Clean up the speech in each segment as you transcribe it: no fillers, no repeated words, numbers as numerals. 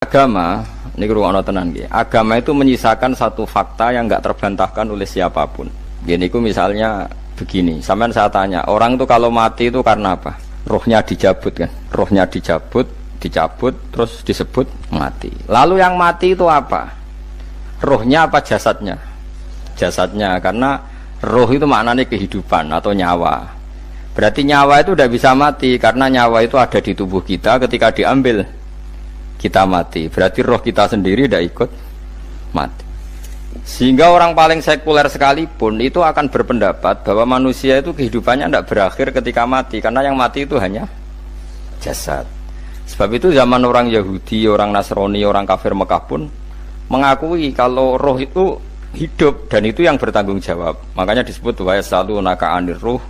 Agama, ini ruang tenan nggih. Agama itu menyisakan satu fakta yang enggak terbantahkan oleh siapapun. Gini ku misalnya begini, sampean saya tanya, orang itu kalau mati itu karena apa? Rohnya dicabut kan? Rohnya dicabut, terus disebut mati. Lalu yang mati itu apa? Rohnya apa jasadnya? Jasadnya, karena roh itu maknanya kehidupan atau nyawa. Berarti nyawa itu tidak bisa mati karena nyawa itu ada di tubuh kita, ketika diambil kita mati. Berarti roh kita sendiri tidak ikut mati. Sehingga orang paling sekuler sekalipun itu akan berpendapat bahwa manusia itu kehidupannya tidak berakhir ketika mati, karena yang mati itu hanya jasad. Sebab itu zaman orang Yahudi, orang Nasrani, orang kafir Mekah pun mengakui kalau roh itu hidup dan itu yang bertanggung jawab. Makanya disebut wa yasalunaka 'anir ruh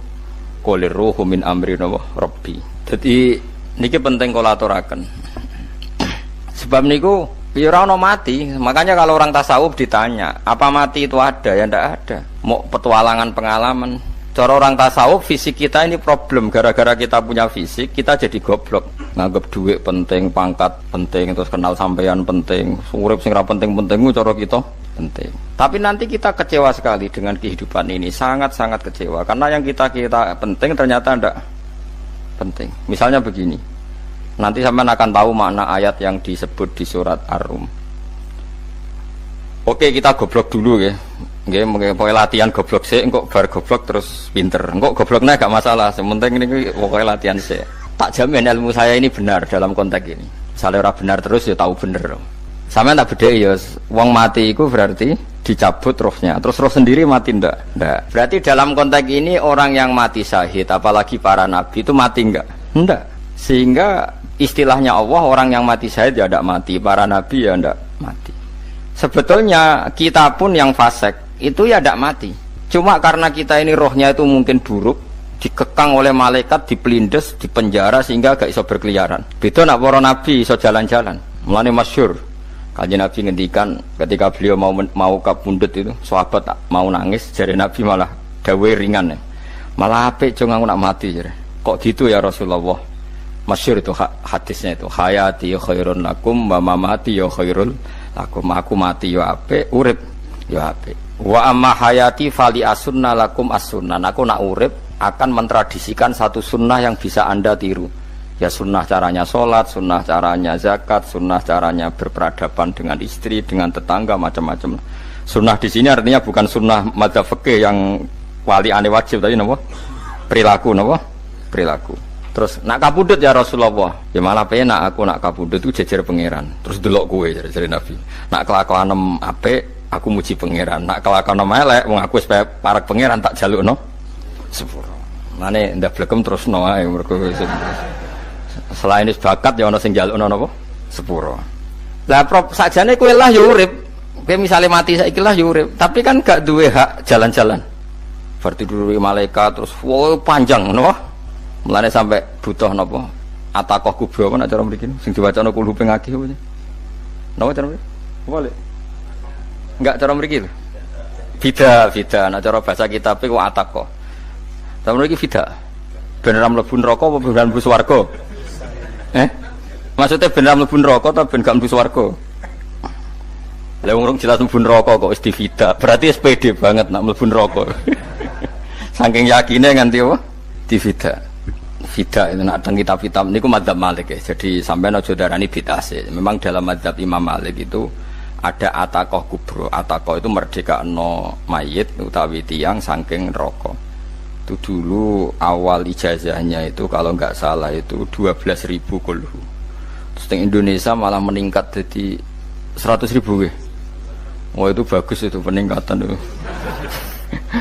qolir ruhu min amri rabbi. Jadi niki penting kula aturaken. Sebab niku ya ora ono mati. Makanya kalau orang tasawuf ditanya, apa mati itu ada? Ya ndak ada. Mau petualangan pengalaman. Cara orang tasawuf, fisik kita ini problem. Gara-gara kita punya fisik, kita jadi goblok. Nganggep duit penting, pangkat penting, terus kenal sampean penting, urip sing ra penting-penting cara kita penting. Tapi nanti kita kecewa sekali dengan kehidupan ini, sangat-sangat kecewa. Karena yang kita penting ternyata ndak penting. Misalnya begini. Nanti sampean akan tahu makna ayat yang disebut di surat Ar-Rum. Oke, kita goblok dulu ya. Nggih, pokoke latihan goblok sik, engko bar goblok terus pinter. Engko gobloknya gak masalah, sementing ini pokoke latihan sik. Tak jamin ilmu saya ini benar dalam konteks ini. Misalnya ora benar terus ya tahu bener. Sampeyan tak bedheki ya, wong mati iku berarti dicabut rohnya. Terus roh sendiri mati ndak? Ndak. Berarti dalam konteks ini orang yang mati syahid, apalagi para nabi itu mati enggak? Ndak. Sehingga istilahnya Allah, orang yang mati syahid ya tidak mati, para nabi ya tidak mati. Sebetulnya kita pun yang fasik itu ya tidak mati. Cuma karena kita ini rohnya itu mungkin buruk, dikekang oleh malaikat, dipelindes, dipenjara sehingga gak iso berkeliaran. Beda nak para nabi iso jalan-jalan. Mulane masyhur Kanjeng Nabi ngendikan ketika beliau mau kabundut itu, sahabat mau nangis, jare Nabi malah dawuhe ringan. Malah apik jong aku nak mati jare. Kok gitu ya Rasulullah? Masyhur itu hadisnya itu, hayati khairun lakum wa mamati ya khairul lakum. Aku mati ya apik, urip ya apik. Wa amma hayati fali asunna lakum as-sunnah. Aku nak urip akan mentradisikan satu sunnah yang bisa Anda tiru. Ya sunnah caranya sholat, sunnah caranya zakat, sunnah caranya berperadaban dengan istri, dengan tetangga, macam-macam. Sunnah di sini artinya bukan sunnah madzhab fikih yang wali ane wajib tadi, napa? Perilaku, napa? Perilaku. Terus nak kabudut ya Rasulullah, ya malah penak aku nak kabudut itu jejer pangeran. Terus delok kowe jare Nabi. Nak kelakuanem apik, aku muji pangeran. Nak kelakuanem elek, wong aku supaya parek pangeran tak jalukno sepuro. Mane ndak blekem terusno ae mergo selain is bakat ya ana sing jalukno napa? Sepuro. Lah sakjane kowe lah ya urip. Kowe misale mati saiki lah ya urip, tapi kan gak duwe hak jalan-jalan. Berarti dulu malaikat terus panjang napa? Mulane sampai butuh napa? Atakoh kubro apa cara mriki sing diwacana kulo ping akeh apa? Napa cara mriki? Boleh. Enggak cara mriki lho. Bida, nah cara bahasa kitab iku atakoh. Cara mriki bida. Ben ora mlebu neraka apa ben mlebu swarga? Maksudnya ben ora mlebu neraka ta ben gak mlebu swarga? Lah wong jelas mlebu neraka kok wis divida. Berarti SPD banget nak mlebu neraka. Saking yakine nganti apa? Divida. Fida itu nak teng kitab-kitab niku madzhab Malik ya. Jadi sampean aja darani bid'ah sih. Memang dalam madzhab Imam Malik itu ada atakoh kubro. Atakoh itu merdekakno mayit utawi tiyang saking neraka. Itu dulu awal ijazahnya itu kalau enggak salah itu 12.000 kulhu. Terus di Indonesia malah meningkat jadi 100.000 nggih. Wah itu bagus itu peningkatan itu.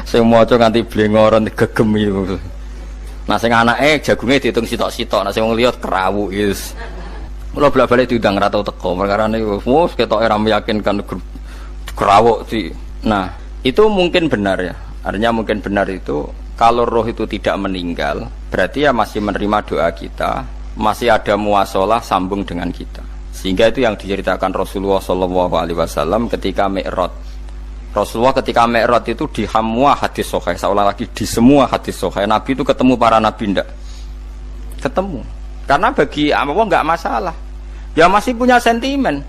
Saya maca nganti blengoron gegem itu. Nah sing anake jagunge diitung sitok-sitok, nah sing wong liya kerawuk wis. Kula bolak-balik diundang ra tau teko, perkarane wis ketoke ra meyakinkan kerawuk sih. Nah, itu mungkin benar ya. Artinya mungkin benar itu kalau roh itu tidak meninggal, berarti ya masih menerima doa kita, masih ada muasalah sambung dengan kita. Sehingga itu yang diceritakan Rasulullah SAW ketika Mi'raj. Rasulullah ketika Mi'raj itu di semua hadis sahih, seolah lagi di semua hadis sahih Nabi itu ketemu para nabi ndak? Ketemu. Karena bagi Allah enggak masalah. Ya masih punya sentimen.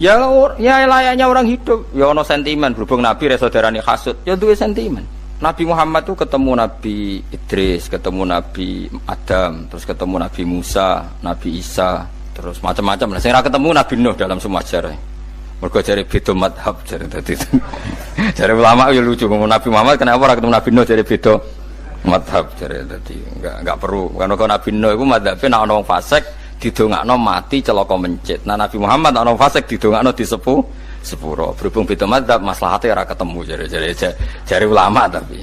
Ya layaknya orang hidup. Ya ono sentimen berhubung Nabi saudarane hasud. Ya duwe sentimen. Nabi Muhammad tuh ketemu Nabi Idris, ketemu Nabi Adam, terus ketemu Nabi Musa, Nabi Isa, terus macam-macam lah. Sing ra ketemu Nabi Nuh dalam semua sejarah. Mergo jare beda madhab jare dadi. Jare ulama ya lucu ngomong Nabi Muhammad kenapa ora ketemu Nabi Nuh jare beda madhab jare dadi enggak perlu. Karena Nabi Nuh iku madhabe nek ana wong fasik didongakno mati celaka mencit. Nah Nabi Muhammad ana wong fasik didongakno sepuro. Berhubung beda madhab maslahate ora ketemu jare ulama tapi.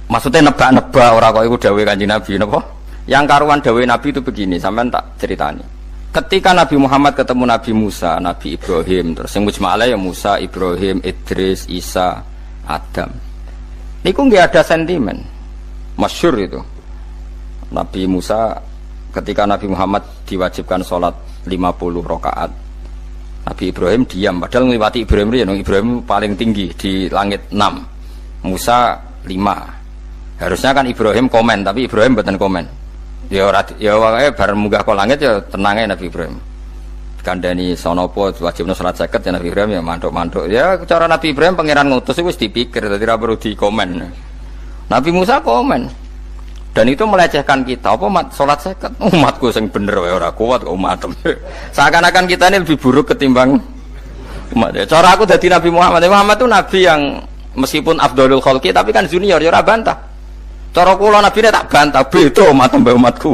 Maksudnya nebak-nebak ora kok iku dawuhe Kanjeng Nabi napa? Yang karuan dawuhe Nabi itu begini, sampean tak ceritani. Ketika Nabi Muhammad ketemu Nabi Musa, Nabi Ibrahim, terus yang mujma'alah ya Musa, Ibrahim, Idris, Isa, Adam. Niku nggak ada sentimen, masyhur itu. Nabi Musa ketika Nabi Muhammad diwajibkan sholat 50 rakaat, Nabi Ibrahim diam, padahal melewati Ibrahim paling tinggi di langit 6, Musa 5. Harusnya kan Ibrahim komen, tapi Ibrahim bukan komen. Ya bareng munggah ke langit ya tenangnya Nabi Ibrahim. Kandani sonopo wajibnya salat 50 ya Nabi Ibrahim ya mantuk-mantuk. Ya cara Nabi Ibrahim pangeran ngutus itu wis dipikir dadi ora perlu dikomen. Nabi Musa komen. Dan itu melecehkan kita. Apa salat 50? Umatku sing bener wae ora kuat kok umat. Seakan-akan kita ini lebih buruk ketimbang umat. Cara aku dadi Nabi Muhammad. Muhammad itu nabi yang meskipun afdhalul khalqi tapi kan junior ya ora bantah. Cara kula Nabi ini tak bantah, beda umat mbak umatku.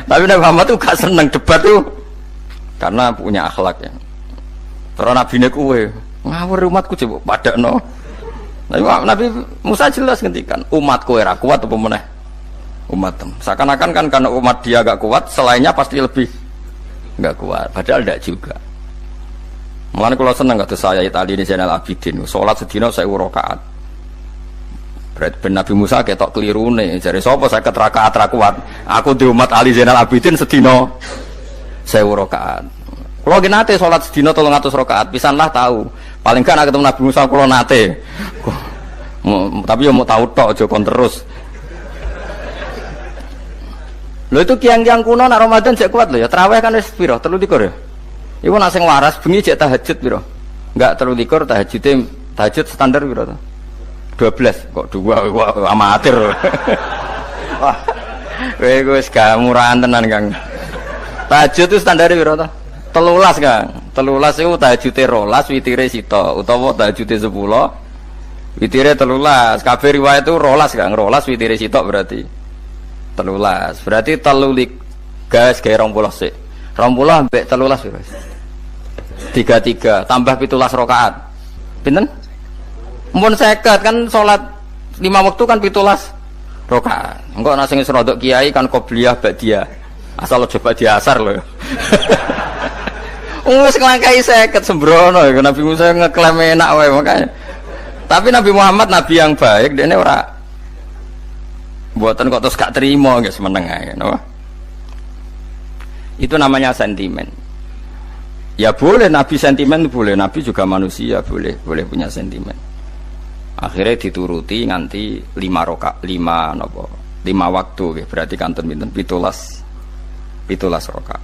Tapi Nabi Muhammad itu gak seneng debat tuh, karena punya akhlak ya. Cara Nabi ini kue ngawur umatku coba pada no. Nabi Musa jelas ngendikan umatku era kuat apa meneh umat. Seakan-akan kan karena umat dia gak kuat, selainnya pasti lebih gak kuat. Padahal tidak juga. Mulane kula seneng kata saya Itali ini Zainal Abidin, sholat sedina 1000 rakaat. Berarti Nabi Musa ketok keliru nih. Jadi sopo saya keterakaat kuat. Aku di umat Ali Zainal Abidin sedino 1000 rakaat. Kalau gini nate sholat sedino 300 rakaat, pisanlah tahu. Paling kan ketemu Nabi Musa kalau nate. Tapi ya mau tahu tok, jokon terus. Lo itu kiang-kiang kuno nak Ramadan cek kuat lo ya. Terawih kan wis piro? 3 ya. Iku nak sing waras bengi cek tahajud piro? Enggak 3 tahajud standar piro to? 12 kok 2 amatir. Wah. Kowe wis gak murahan tenan, Kang. Tahajud itu standare piro to? 13, Kang. 13 iku tahajude 12, witire sita utawa tahajude 10. Witire 13. Kabeh riwayat itu 12, Kang. 12 witire sita berarti 13. Berarti 3 gas gawe 20 sik. 20 ambek 13 piro? 33 tambah 17 rakaat. Pinten? Mun 50 kan sholat 5 waktu kan 17 rakaat. Engko ana sing rodok kiai kan qobliyah ba'diyah. Asal aja ba'diyah asar lho. Wis nglangkai 50 sembrono ya Nabi Musa ngeklaim enak wae makanya. Tapi Nabi Muhammad nabi yang baik dene ora mboten kok terus gak trimo nggih semeneng ae napa. Itu namanya sentimen. Ya boleh Nabi sentimen boleh, Nabi juga manusia boleh punya sentimen. Akhirnya dituruti nganti 5 waktu berarti kantun pinten 17 rakaat.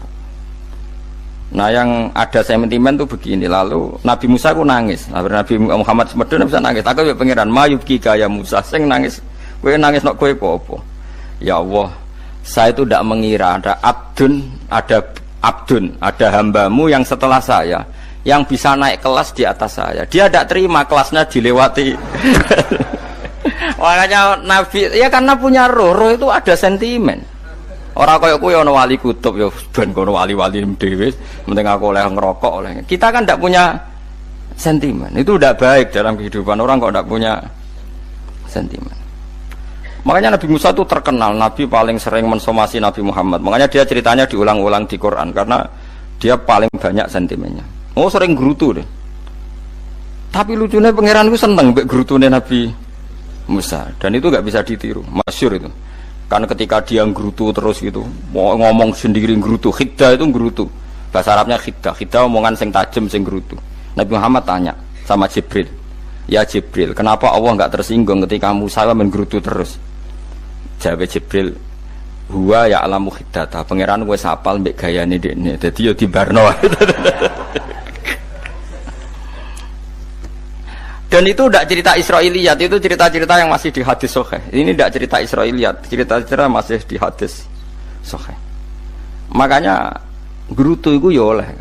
Nah yang ada sentimen tuh begini. Lalu Nabi Musa ku nangis. Nabi Muhammad semedon bisa nangis. Aku ya pangeran mayubki kaya Musa sing nangis. Kowe nangis nok kowe apa? Ya Allah, saya itu tidak mengira ada abdun, ada hambamu yang setelah saya yang bisa naik kelas di atas saya. Dia tidak terima kelasnya dilewati. Makanya Nabi ya karena punya roh itu ada sentimen. Orang kaya kowe ana wali kutub ya ben kono wali-wali dhewe, penting aku oleh ngerokok oleh. Kita kan tidak punya sentimen. Itu tidak baik dalam kehidupan orang kok tidak punya sentimen. Makanya Nabi Musa itu terkenal Nabi paling sering mensomasi Nabi Muhammad. Makanya dia ceritanya diulang-ulang di Quran karena dia paling banyak sentimennya. Oh sering gerutu deh. Tapi lucunya pangeran itu seneng mbek gerutune Nabi Musa dan itu gak bisa ditiru. Masyhur itu. Karena ketika dia gerutu terus gitu, mau ngomong sendiri gerutu, khiddah itu gerutu. Bahasa Arabnya khiddah. Khiddah omongan sing tajem sing gerutu. Nabi Muhammad tanya sama Jibril. Ya Jibril, kenapa Allah enggak tersinggung ketika Musa menggerutu terus? Jawab Jibril, huwa ya'lamu khiddata. Pangeran wis hafal mbek gayane dekne. Dadi yo dibarno. Dan itu tidak cerita Israiliyat, itu cerita-cerita yang masih di hadis sahih. Ini tidak cerita Israiliyat, cerita-cerita masih di hadis sahih. Makanya gerutu itu ya oleh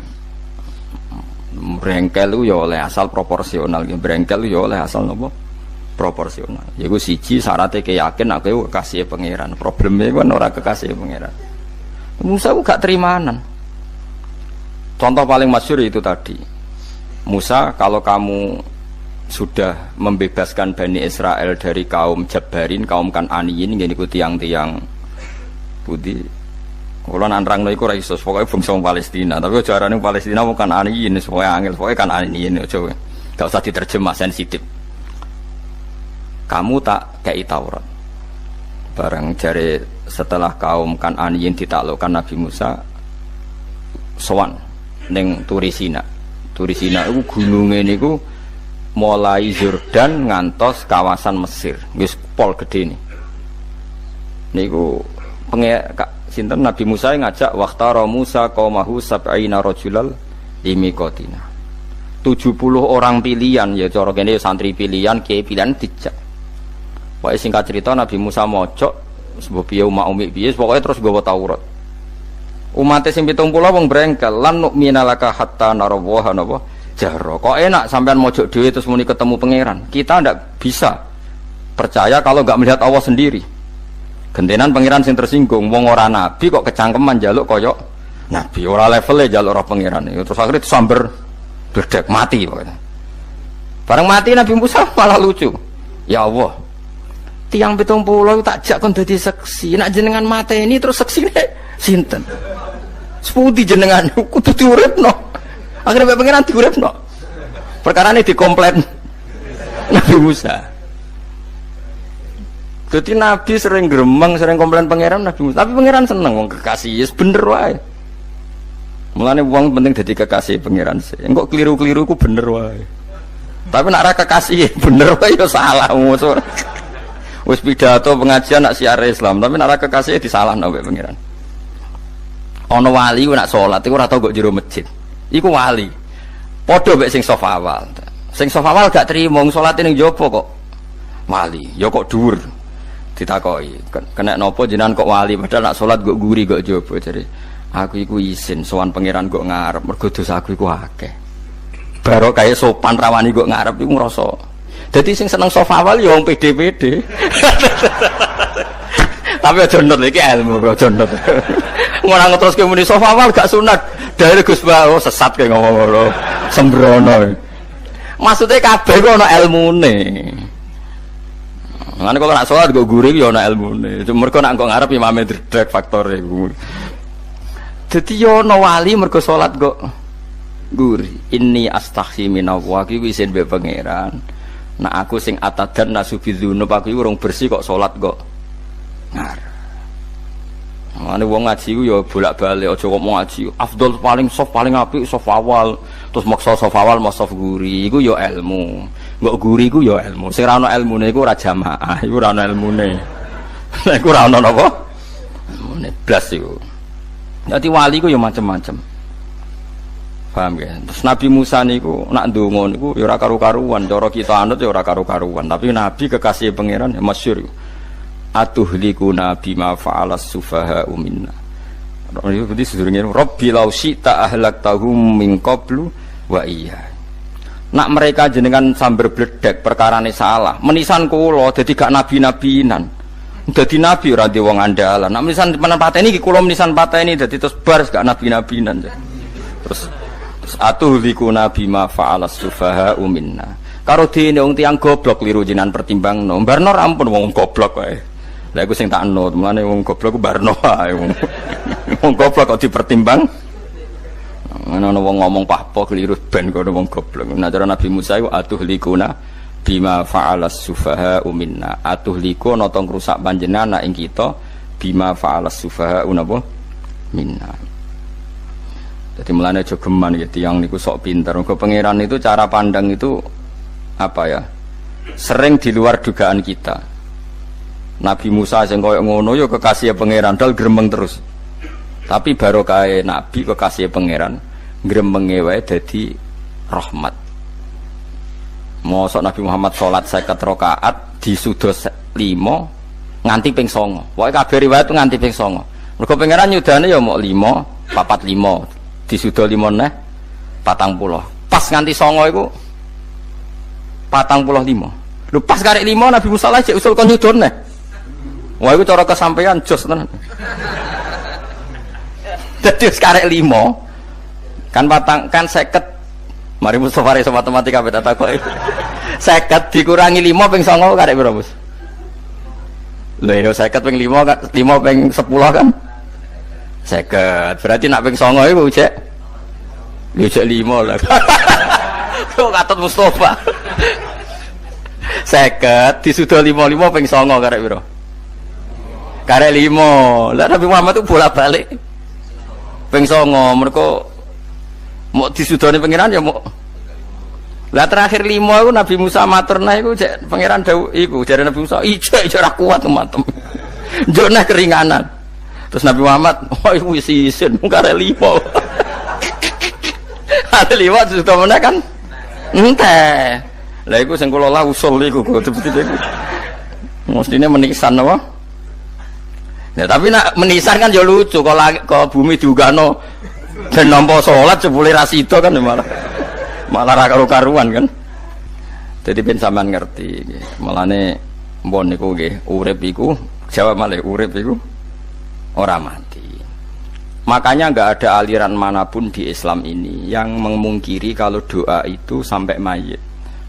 brengkel itu ya oleh asal proporsional, brengkel ya oleh asal nopo proporsional. Yaiku siji syaratnya keyakin aku kekasih pangeran. Problemnya kan orang kekasih pangeran. Musa itu gak terimanan. Contoh paling masyhur itu tadi. Musa, kalau kamu sudah membebaskan Bani Israel dari kaum Jabbarin, kaum Kan'aniyin, ini ku tiang-tiang putih. Kalau nantrang iku ora iso, pokoke bangsa Palestina. Tapi ajarane Palestina bukan Kan'aniyin, pokoke angel, pokoke Kan'aniyin aja. Gak usah diterjemah, sensitif. Kamu tak kei Taurat. Barang jare setelah kaum Kan'aniyin ditaklukkan Nabi Musa sowan ning Turisina. Turisina iku gununge niku mulai Yordan ngantos kawasan Mesir, wis pol gede nih. Niku sinten Nabi Musa ngajak waqtara Musa qaumahu sab'ina rajulal limiqatina. 70 orang pilihan ya cara kene santri pilihan, kiai pilihan dijak. Pokoke singkat cerita Nabi Musa mojok sebab piye umat umi piye pokoke terus gawa Taurat. Umat sing 70 wong brengkel lan nu'minalaka hatta narawaha napa jahra. Kok enak sampean mojok dhewe terus muni ketemu pangeran. Kita ndak bisa percaya kalau enggak melihat Allah sendiri. Gentenan pangeran sing tersinggung, wong ora nabi kok kecangkeman njaluk koyok nabi, ora levele njaluk roh pangeran. Terus akhirnya samber bledek mati pokoknya. Bareng mati Nabi Musa malah lucu. Ya Allah, tiang 70 tak jak kon dadi seksi. Nek jenengan mateni terus seksine sinten? Sepundi jenengan kudu diuripno. Akhirnya pangeran diuripno. Perkarane dikomplain Nabi Musa. Jadi Nabi sering gremeng, sering komplain pangeran Nabi Musa. Tapi pangeran seneng wong kekasih, yes bener wae. Mulane wong penting dadi kekasih pangeran sih. Engko keliru-keliru ku bener wae. Tapi nek ora kekasih bener wae ya salah musuh. Wis pidato pengajian nak siar Islam, tapi nek ora kekasih disalahno mbek pangeran. Ana wali ku nak salat iku ora tau kok jero masjid. Iku wali. Padha mek sing sof awal. Sing sof awal gak trimo salate ning jopo kok. Wali, ya kok dhuwur. Ditakoki, kena napa jenengan kok wali padahal nak salat kok guri kok jopo jare. Aku iku isin sowan pangeran kok ngarep mergo dosa aku iku akeh. Baro kaya sopan rawani kok ngarep iku ngrasa. Dadi sing seneng sof awal ya wong pede-pede. Tapi aja nut iki ilmu aja nut. Ora ngeteruske muni sof awal gak sunat. Dari Gus Bawo sesat kayak ngomong ngono. Sembrono. Maksudnya kabeh kok ana ilmune. Lan kalau nak sholat gue gurih ya ana ilmune. Mergo nak kok ngarep imame dredeg faktore iku. Dadi yo ana wali mergo sholat kok gurih. Inni astaghfi minallah iki isin mbek pangeran. Nak aku sing atadan nasubidzunub aku iku urung bersih kok sholat kok ngarep. Mane wong ngaji ku ya bolak-balik aja kok mau ngaji. Afdol paling soft paling apik soft awal, terus maksa soft awal mau soft guri. Iku ya ilmu. Mbok guri ku ya ilmu. Sing ora ana ilmune iku ora jamaah, iku ora ana ilmune. Lah iku ora ana napa? Ilmune blas iku. Dadi wali ku ya macam-macam. Paham ya? Terus Nabi Musa niku nak ndonga niku ya ora karu-karuan, cara kita anut ya ora karu-karuan, tapi Nabi kekasih pangeran ya masyhur. Atuhlikuna bima fa'alas sufaha'u minna. Jadi sedurunge Rabbi law syi'ta ahlaktahum min qablu wa iya. Nak mereka jenengan sambar bledek perkarane salah, menisan kula dadi gak nabi-nabinan. Dadi nabi ora di wong andalan. Nak menisan pateni iki kula menisan pateni dadi terus bar gak nabi-nabinan. Terus atuhlikuna bima fa'alas sufaha'u minna. Karo dene wong tiyang goblok kliru jenengan pertimbangno. Barno rampun wong goblok wae. Lah iku sing tak anut, mulane wong goblok ku barno wae wong. Wong goblok kok dipertimbang. Ana wong ngomong pahpo keliru ben kok wong goblok. Nah cara Nabi Musa iku atuhlikuna bima fa'alas sufaha'u minna. Atuhliku ana tong rusak panjenengan ing kita bima fa'alas sufaha'u napa minna. Jadi mulane aja geman ya tiyang niku sok pinter. Mergo pangeran itu cara pandang itu apa ya? Sering di luar dugaan kita. Nabi Musa sing koyo ngono ya kekasih pangeran dal gremeng terus. Tapi barokah Nabi kekasih pangeran gremenge wae dadi rahmat. Mosok Nabi Muhammad salat 50 rakaat disuda 5 nganti ping 9. Pokoke kabeh riwayat nganti ping 9. Mergo pangeran nyudane ya mok 5, 45 disuda 5 neh 40. Pas nganti 9 iku 45. Lho pas karek 5 Nabi Musa lagi usul kon nyudone. Wah iku cara kesampaian jos tenan. Dadi karek 5 kan kan 50. Mari Mustofa iso matematika beta takoki. 50 dikurangi 5 ping 9 karek piro, Bos? Lho yo 50 ping 5 kan 5 ping 10 kan 50. Berarti nak ping 9 iku cek 5 lah. Kok katut Mustofa. 50 disuda 55 ping 9 karek piro? Karek 5. Lah Nabi Muhammad itu bolak-balik ping 9 mergo mau disudane pangeran ya mau. Lah terakhir 5 iku Nabi Musa maturna iku cek pangeran dawuh iku jare Nabi Musa ijek ora kuat matem. Njuk neh keringanan. Terus Nabi Muhammad, "Oh iku wis isin karek 5." Ada 5 disuda meneh kan? Enteh. Lah iku sing kula lah usul iku betul-betul iku. Mestine menisan apa? Ya tapi nak menisan kan ya lucu kalau bumi diugano dan nampa salat jebule ra sida kan malah ra karo-karuan kan. Jadi ben sampean ngerti nggih. Mulane mbon niku nggih urip iku jawab malih urip iku ora mati. Makanya enggak ada aliran manapun di Islam ini yang memungkiri kalau doa itu sampai mayit.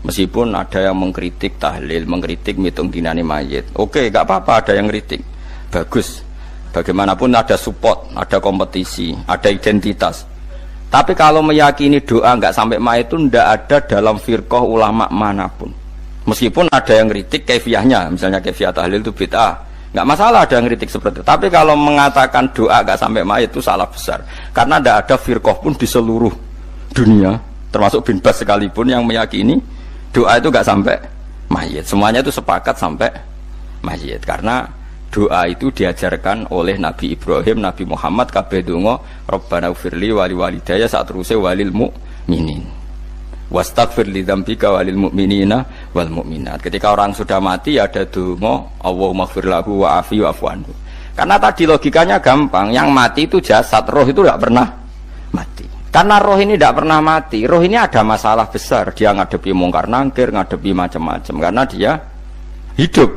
Meskipun ada yang mengkritik tahlil, mengkritik mitung dinane mayit. Oke, enggak apa-apa ada yang kritik. Bagus. Bagaimanapun ada support, ada kompetisi, ada identitas. Tapi kalau meyakini doa enggak sampai mayit itu enggak ada dalam firqah ulama manapun. Meskipun ada yang kritik kaifiahnya, misalnya kaifiah tahlil itu bid'ah. Enggak masalah ada yang kritik seperti itu. Tapi kalau mengatakan doa enggak sampai mayit itu salah besar. Karena enggak ada firqah pun di seluruh dunia, termasuk bin Bas sekalipun yang meyakini doa itu enggak sampai mayit. Semuanya itu sepakat sampai mayit. Karena doa itu diajarkan oleh Nabi Ibrahim, Nabi Muhammad kabeh donga Rabbana ighfirli wa liwalidayya saat teruse walil mukminin. Wastaghfir li dzambika walil mu'minina wal mu'minat. Ketika orang sudah mati ada donga Allahumma ighfir lahu wa afi wa'fu anhu. Karena tadi logikanya gampang, yang mati itu jasad, roh itu tidak pernah mati. Karena roh ini tidak pernah mati, roh ini ada masalah besar, dia ngadepi mungkar nangkir, ngadepi macam-macam karena dia hidup.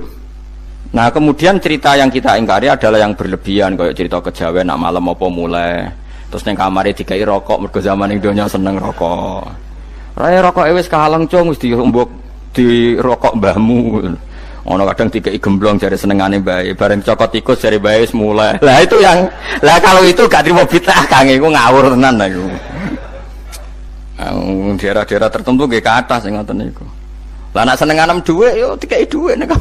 Nah kemudian cerita yang kita ingkari adalah yang berlebihan, kayak cerita kejawen nak malam apa mulai terus neng kamare dikai rokok mergo zaman ning donya seneng rokok. Raya rokok wis kaleng cung wis diombok di rokok mbahmu. Ono kadang dikai gemblong jare senengane bae, bareng cokot tikus jare bae wis mulai. Lah itu yang lah kalau itu gak trimo bid'ah Kang iku ngawur tenan lha iku. Daerah-daerah tertentu nggih kathah sing ngoten niku. Lah nek senenganem dhuwit yo dikai dhuwit nek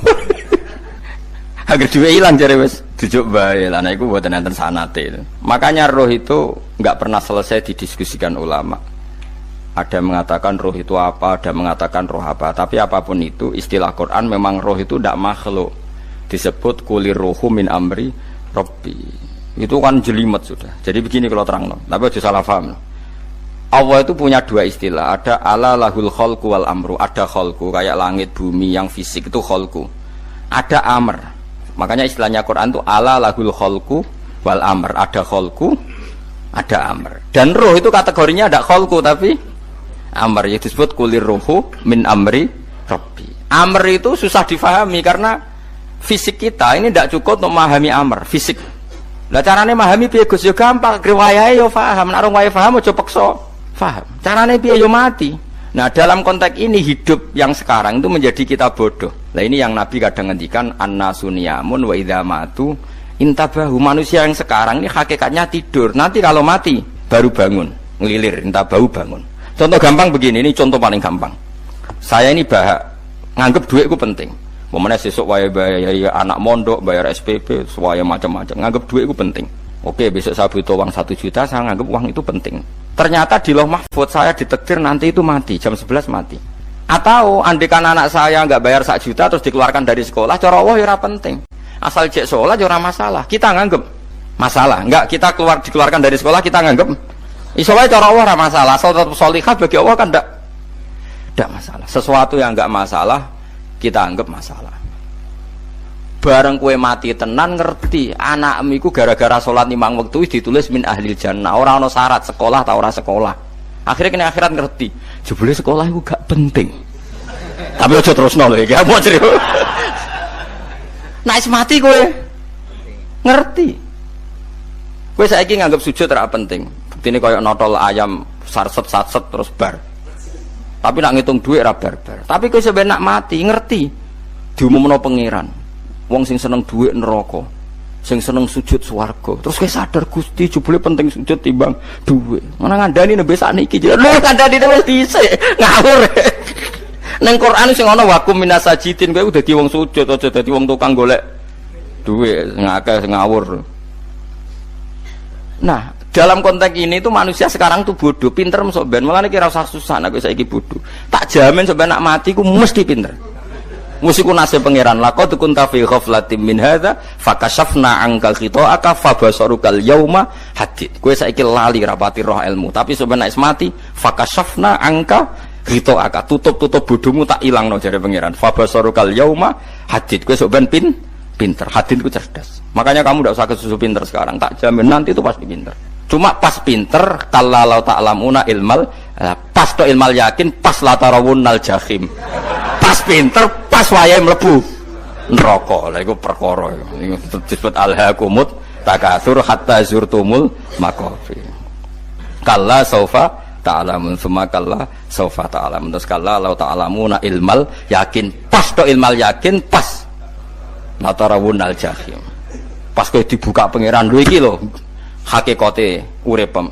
agar duwe hilang jare wis dijuk bae. Lah niku mboten enten sanate. Makanya roh itu enggak pernah selesai didiskusikan ulama. Ada yang mengatakan roh itu apa, ada yang mengatakan roh apa. Tapi apapun itu istilah Quran memang roh itu tidak makhluk. Disebut kulir ruhu min amri rabbi. Itu kan jelimet sudah. Jadi begini kalau terang, tapi aja salah paham. Allah itu punya dua istilah. Ada ala lahul khalqu wal amru. Ada khalqu kayak langit bumi yang fisik itu khalqu. Ada amr. Makanya istilahnya Quran itu ala lahul khalqu wal amr. Ada khalqu, ada amr. Dan roh itu kategorinya ada khalqu tapi amr, yang disebut kulir ruhu min amri rabbi. Amr itu susah difahami karena fisik kita ini tidak cukup untuk memahami amr fisik. Lah carane memahami piye Gus? Ya gampang, riwayahe yo paham. Nek ora wae paham aja peksa paham. Carane piye yo mati. Nah dalam konteks ini hidup yang sekarang itu menjadi kita bodoh. Nah ini yang Nabi kadang ngendikan an-nasuniyamun wa idza matu intabahu. Manusia yang sekarang ini hakikatnya tidur. Nanti kalau mati baru bangun, ngelilir intabahu bangun. Contoh gampang begini, ini contoh paling gampang. Saya ini nganggep duit itu penting. Momennya sesuk bayar anak mondok, bayar SPP, semuanya macam-macam. Nganggep duit itu penting. Oke, besok saya butuh uang 1 juta, saya nganggep uang itu penting. Ternyata di Lauh Mahfudz saya ditakdir nanti itu mati, jam 11 mati. Atau andikan anak saya nggak bayar 1 juta terus dikeluarkan dari sekolah, cara Allah ya penting. Asal cek sholat ya ora masalah. Kita nganggep masalah. Enggak, kita dikeluarkan dari sekolah kita nganggep iso wae cara Allah ora masalah. Asal tetap sholihah bagi Allah kan ndak masalah. Sesuatu yang enggak masalah kita anggap masalah. Bareng kue mati tenan ngerti anakmu iku gara-gara sholat 5 wektu ditulis min ahlil jannah. Ora ana syarat sekolah ta ora sekolah. Akhirnya kena akhirat ngerti. Jebule sekolah iku gak penting. Tapi aja terusno lho iki. Apa cerita? Nek mati kowe ngerti. Kowe saiki nganggep sujud ora penting. Buktine koyo notol ayam sarset-sarset terus bar. Tapi nak ngitung duit ora bar-bar. Tapi kowe sampeyan nak mati ngerti diumumno pangeran. Wong sing seneng duit neraka, sing seneng sujud swarga. Terus kowe sadar Gusti jebule penting sujud timbang duit. Mana ngandani nembe sakniki. Lho kandhani wis dhisik. Ngawur. Neng Quran sing ana wakum minasajidin kowe dadi wong sujud aja dadi wong tukang golek duit ngakeh ngawur. Nah, dalam konteks ini tuh manusia sekarang tuh bodoh, pinter mesok ben. Mulane kira usah susah nek saiki bodoh. Tak jamin sampeyan nak mati ku mesti pinter. Musiku nasib pangeran laqad kunta fi ghaflatin min hadza fakashafna angkal khita'aka fabasarukal yauma hadid. Kowe saiki lali rapati roh ilmu, tapi sampeyan nek mati fakashafna angka khita'aka, tutup bodohmu tak ilangno jare pangeran. Fabasarukal yauma hadid. Kowe sok ben pinter. Hadid ku cerdas. Makanya kamu ndak usah kesusu pinter sekarang, tak jamin nanti itu pasti pinter. Cuma pas pinter kalau ta'lamuna ilmal pas to ilmal yakin pas latarawunnal jahim. Pas pinter pas wayahe mlebu neraka. Lha iku perkara iku disebut alhaqumut takatsur hatta zurtumul maqabir. Kalla saufa ta'lamun summa kalla saufa ta'lamun. Terus kalla law ta'lamuna ilmal yakin pas to ilmal yakin pas latarawunnal jahim. Pas kowe dibuka pangeran lho iki lho hakikate uripem.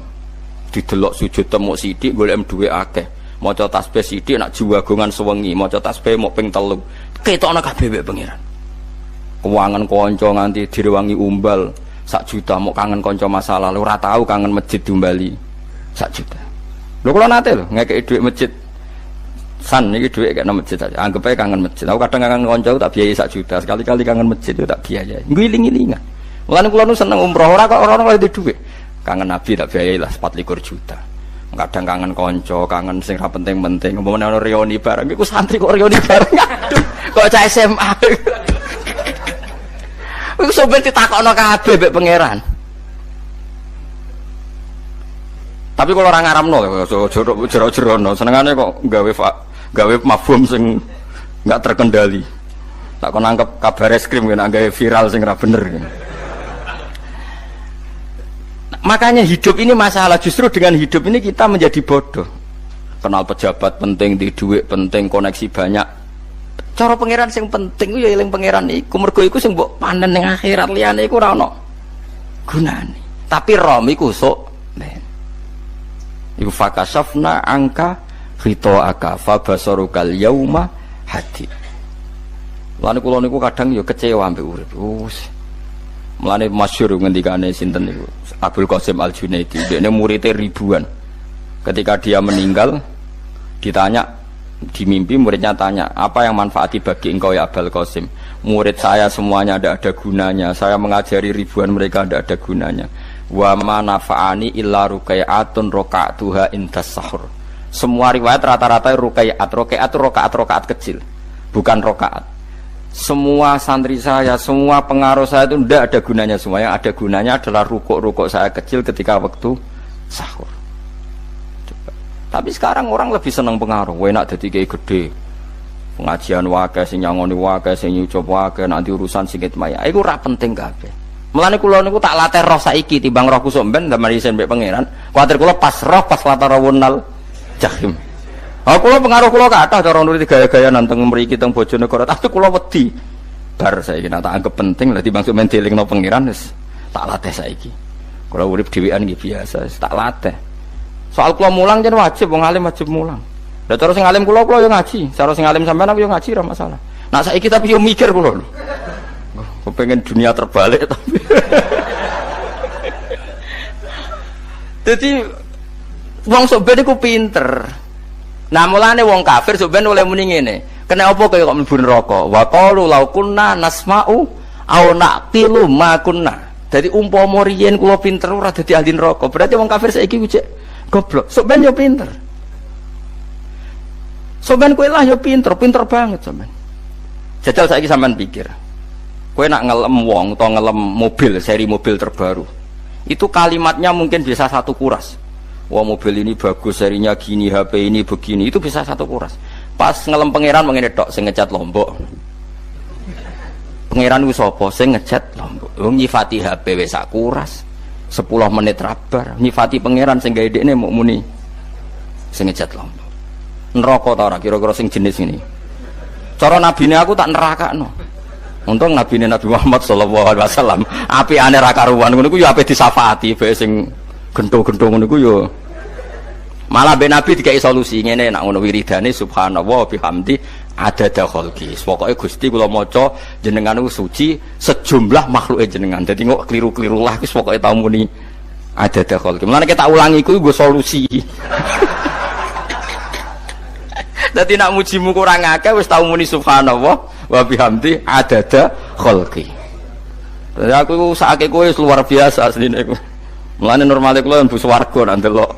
Didelok sujud temuk sithik golek duwe akeh. Maca tasbih sithik nak jiwagongan sewengi, maca tasbih mok ping 3. Ketokno kabeh wek pangeran. Kewangan kanca nganti direwangi umbal 1 juta mok kangen kanca masa lalu ora tau kangen masjid diumbali 1 juta. Lho kula nate lho ngekeki dhuwit masjid. San iki dhuwit kek nang masjid aja. Anggap ae kangen masjid. Aku kadang kangen kanca tak biayai 1 juta. Sekali-kali kangen masjid tak biayai. Ngiling-ngilingan. Mulane kula nu seneng umroh ora kok ora kok dhuwit. Kangen Nabi tak biayai lah 24 juta. Kadang kangen konco, kangen sing ra penting-penting. Umpamane ana reuni bareng iku santri kok reuni bareng. Aduh, kok cah SMA. Iku sampe ditakokno kabeh mbek pangeran. Tapi kalau orang ngaramno jero-jerono, senengane kok gawe mafhum sing enggak terkendali. Tak kon nangkep kabar eskrim kena gawe viral sing ra bener. Makanya hidup ini masalah, justru dengan hidup ini kita menjadi bodoh. Kenal pejabat penting, di duit penting, koneksi banyak. Cara pangeran sing penting ya eling pangeran iku, mergo iku sing mbok panen ning akhirat, liyane iku ora ono gunane. Tapi rom iku sok ben. Iku fakasafna angka khita'aka fabasarukal yauma hadid. Lan kula niku kadang ya kecewa ambek urip. Mulane masyhur ngendikane sinten niku Abdul Qasim Al-Junaidi, dekne muridé ribuan. Ketika dia meninggal ditanya di mimpi, muridnya tanya, "Apa yang manfaati bagi engkau ya Abdul Qasim?" "Murid saya semuanya tidak ada gunanya. Saya mengajari ribuan mereka tidak ada gunanya. Wa ma nafa'ani illa ruqai'atun raqa'tuha indas sahur." Semua riwayat rata-rata ruqai'at. Ruqai'at itu rakaat kecil, bukan rakaat. Semua santri saya, semua pengaruh saya itu tidak ada gunanya semua. Yang ada gunanya adalah rukuk-rukuk saya kecil ketika waktu sahur. Coba. Tapi sekarang orang lebih senang pengaruh. Enak jadi kayak gede. Pengajian wakai, sing nyangoni wakai, sing nyucup wakai, nanti urusan sikit maya. Itu ora penting kabeh. Mulane kula niku tak latih roh saiki timbang roh kusuk ben damel isen mbek pangeran. Kuwatir kula pas roh pas latarawunal jahim. Kula pengaruh kula kathah cara nuruti gaya-gaya nanteng mriki teng Bojonegoro, tapi kula wedi. Bar saiki nek tak anggap penting lah timbang men dielingno pangeran wis tak latih saiki. Kula urip dhewean nggih biasa, tak latih. Soal kula mulang jen wajib, wong alim wajib mulang. Lah cara sing alim kula yo ngaji, cara sing alim sampean aku yo ngaji ora masalah. Nah saiki tapi yo mikir kula lho. Kepengen dunia terbalik tapi. Jadi wong sok ben iku pinter. Nah mulane wong kafir sok ben oleh muni ngene. Kena apa kaya kok mlebu neraka? Wa qalu law kunna nasma'u Au naqilu ma kunna. Dadi umpama riyen kula pinter ora dadi ahli neraka, berarti wong kafir saiki ku cek goblok. Sok ben yo pinter. Sok ben kowe lah yo pinter banget sampean. Jajal saiki sampean pikir. Kowe nak ngelem wong utawa ngelem mobil, seri mobil terbaru. Itu kalimatnya mungkin bisa satu kuras. Wah mobil ini bagus, serinya gini, HP ini begini, itu bisa satu kuras. Pas ngelem pangeran mengene tok sing ngecat Lombok. Pangeran ku sapa sing ngecat Lombok. Wong nyifati HP wis sak kuras. 10 menit rabar. Nyifati pangeran sing gawe dekne muk muni sing ngecat Lombok. Neraka ta ora kira-kira sing jenis ini. Cara nabine aku tak nerakakno. Untung nabine Nabi Muhammad sallallahu alaihi wasallam apikane ra karuan ngono ku ya ape disafaati bae sing gento-gento ngono ku ya. Malah ben Nabi dikai solusi ngene nek ngono wiridane subhanallah bihamdi adada khalqi. Pokoke Gusti kula maca jenengan niku suci sejumlah makhluke jenengan. Dadi kok kliru-kliru lah wis pokoke tau muni adada khalqi. Mulane kita ulangi iku nggo solusi. Dadi nak mujimu kurang akeh wis tau muni subhanallah wa bihamdi adada khalqi. Dadi aku sakake kowe luar biasa asline iku. Mulane normale kula mlebu swarga nak ndelok.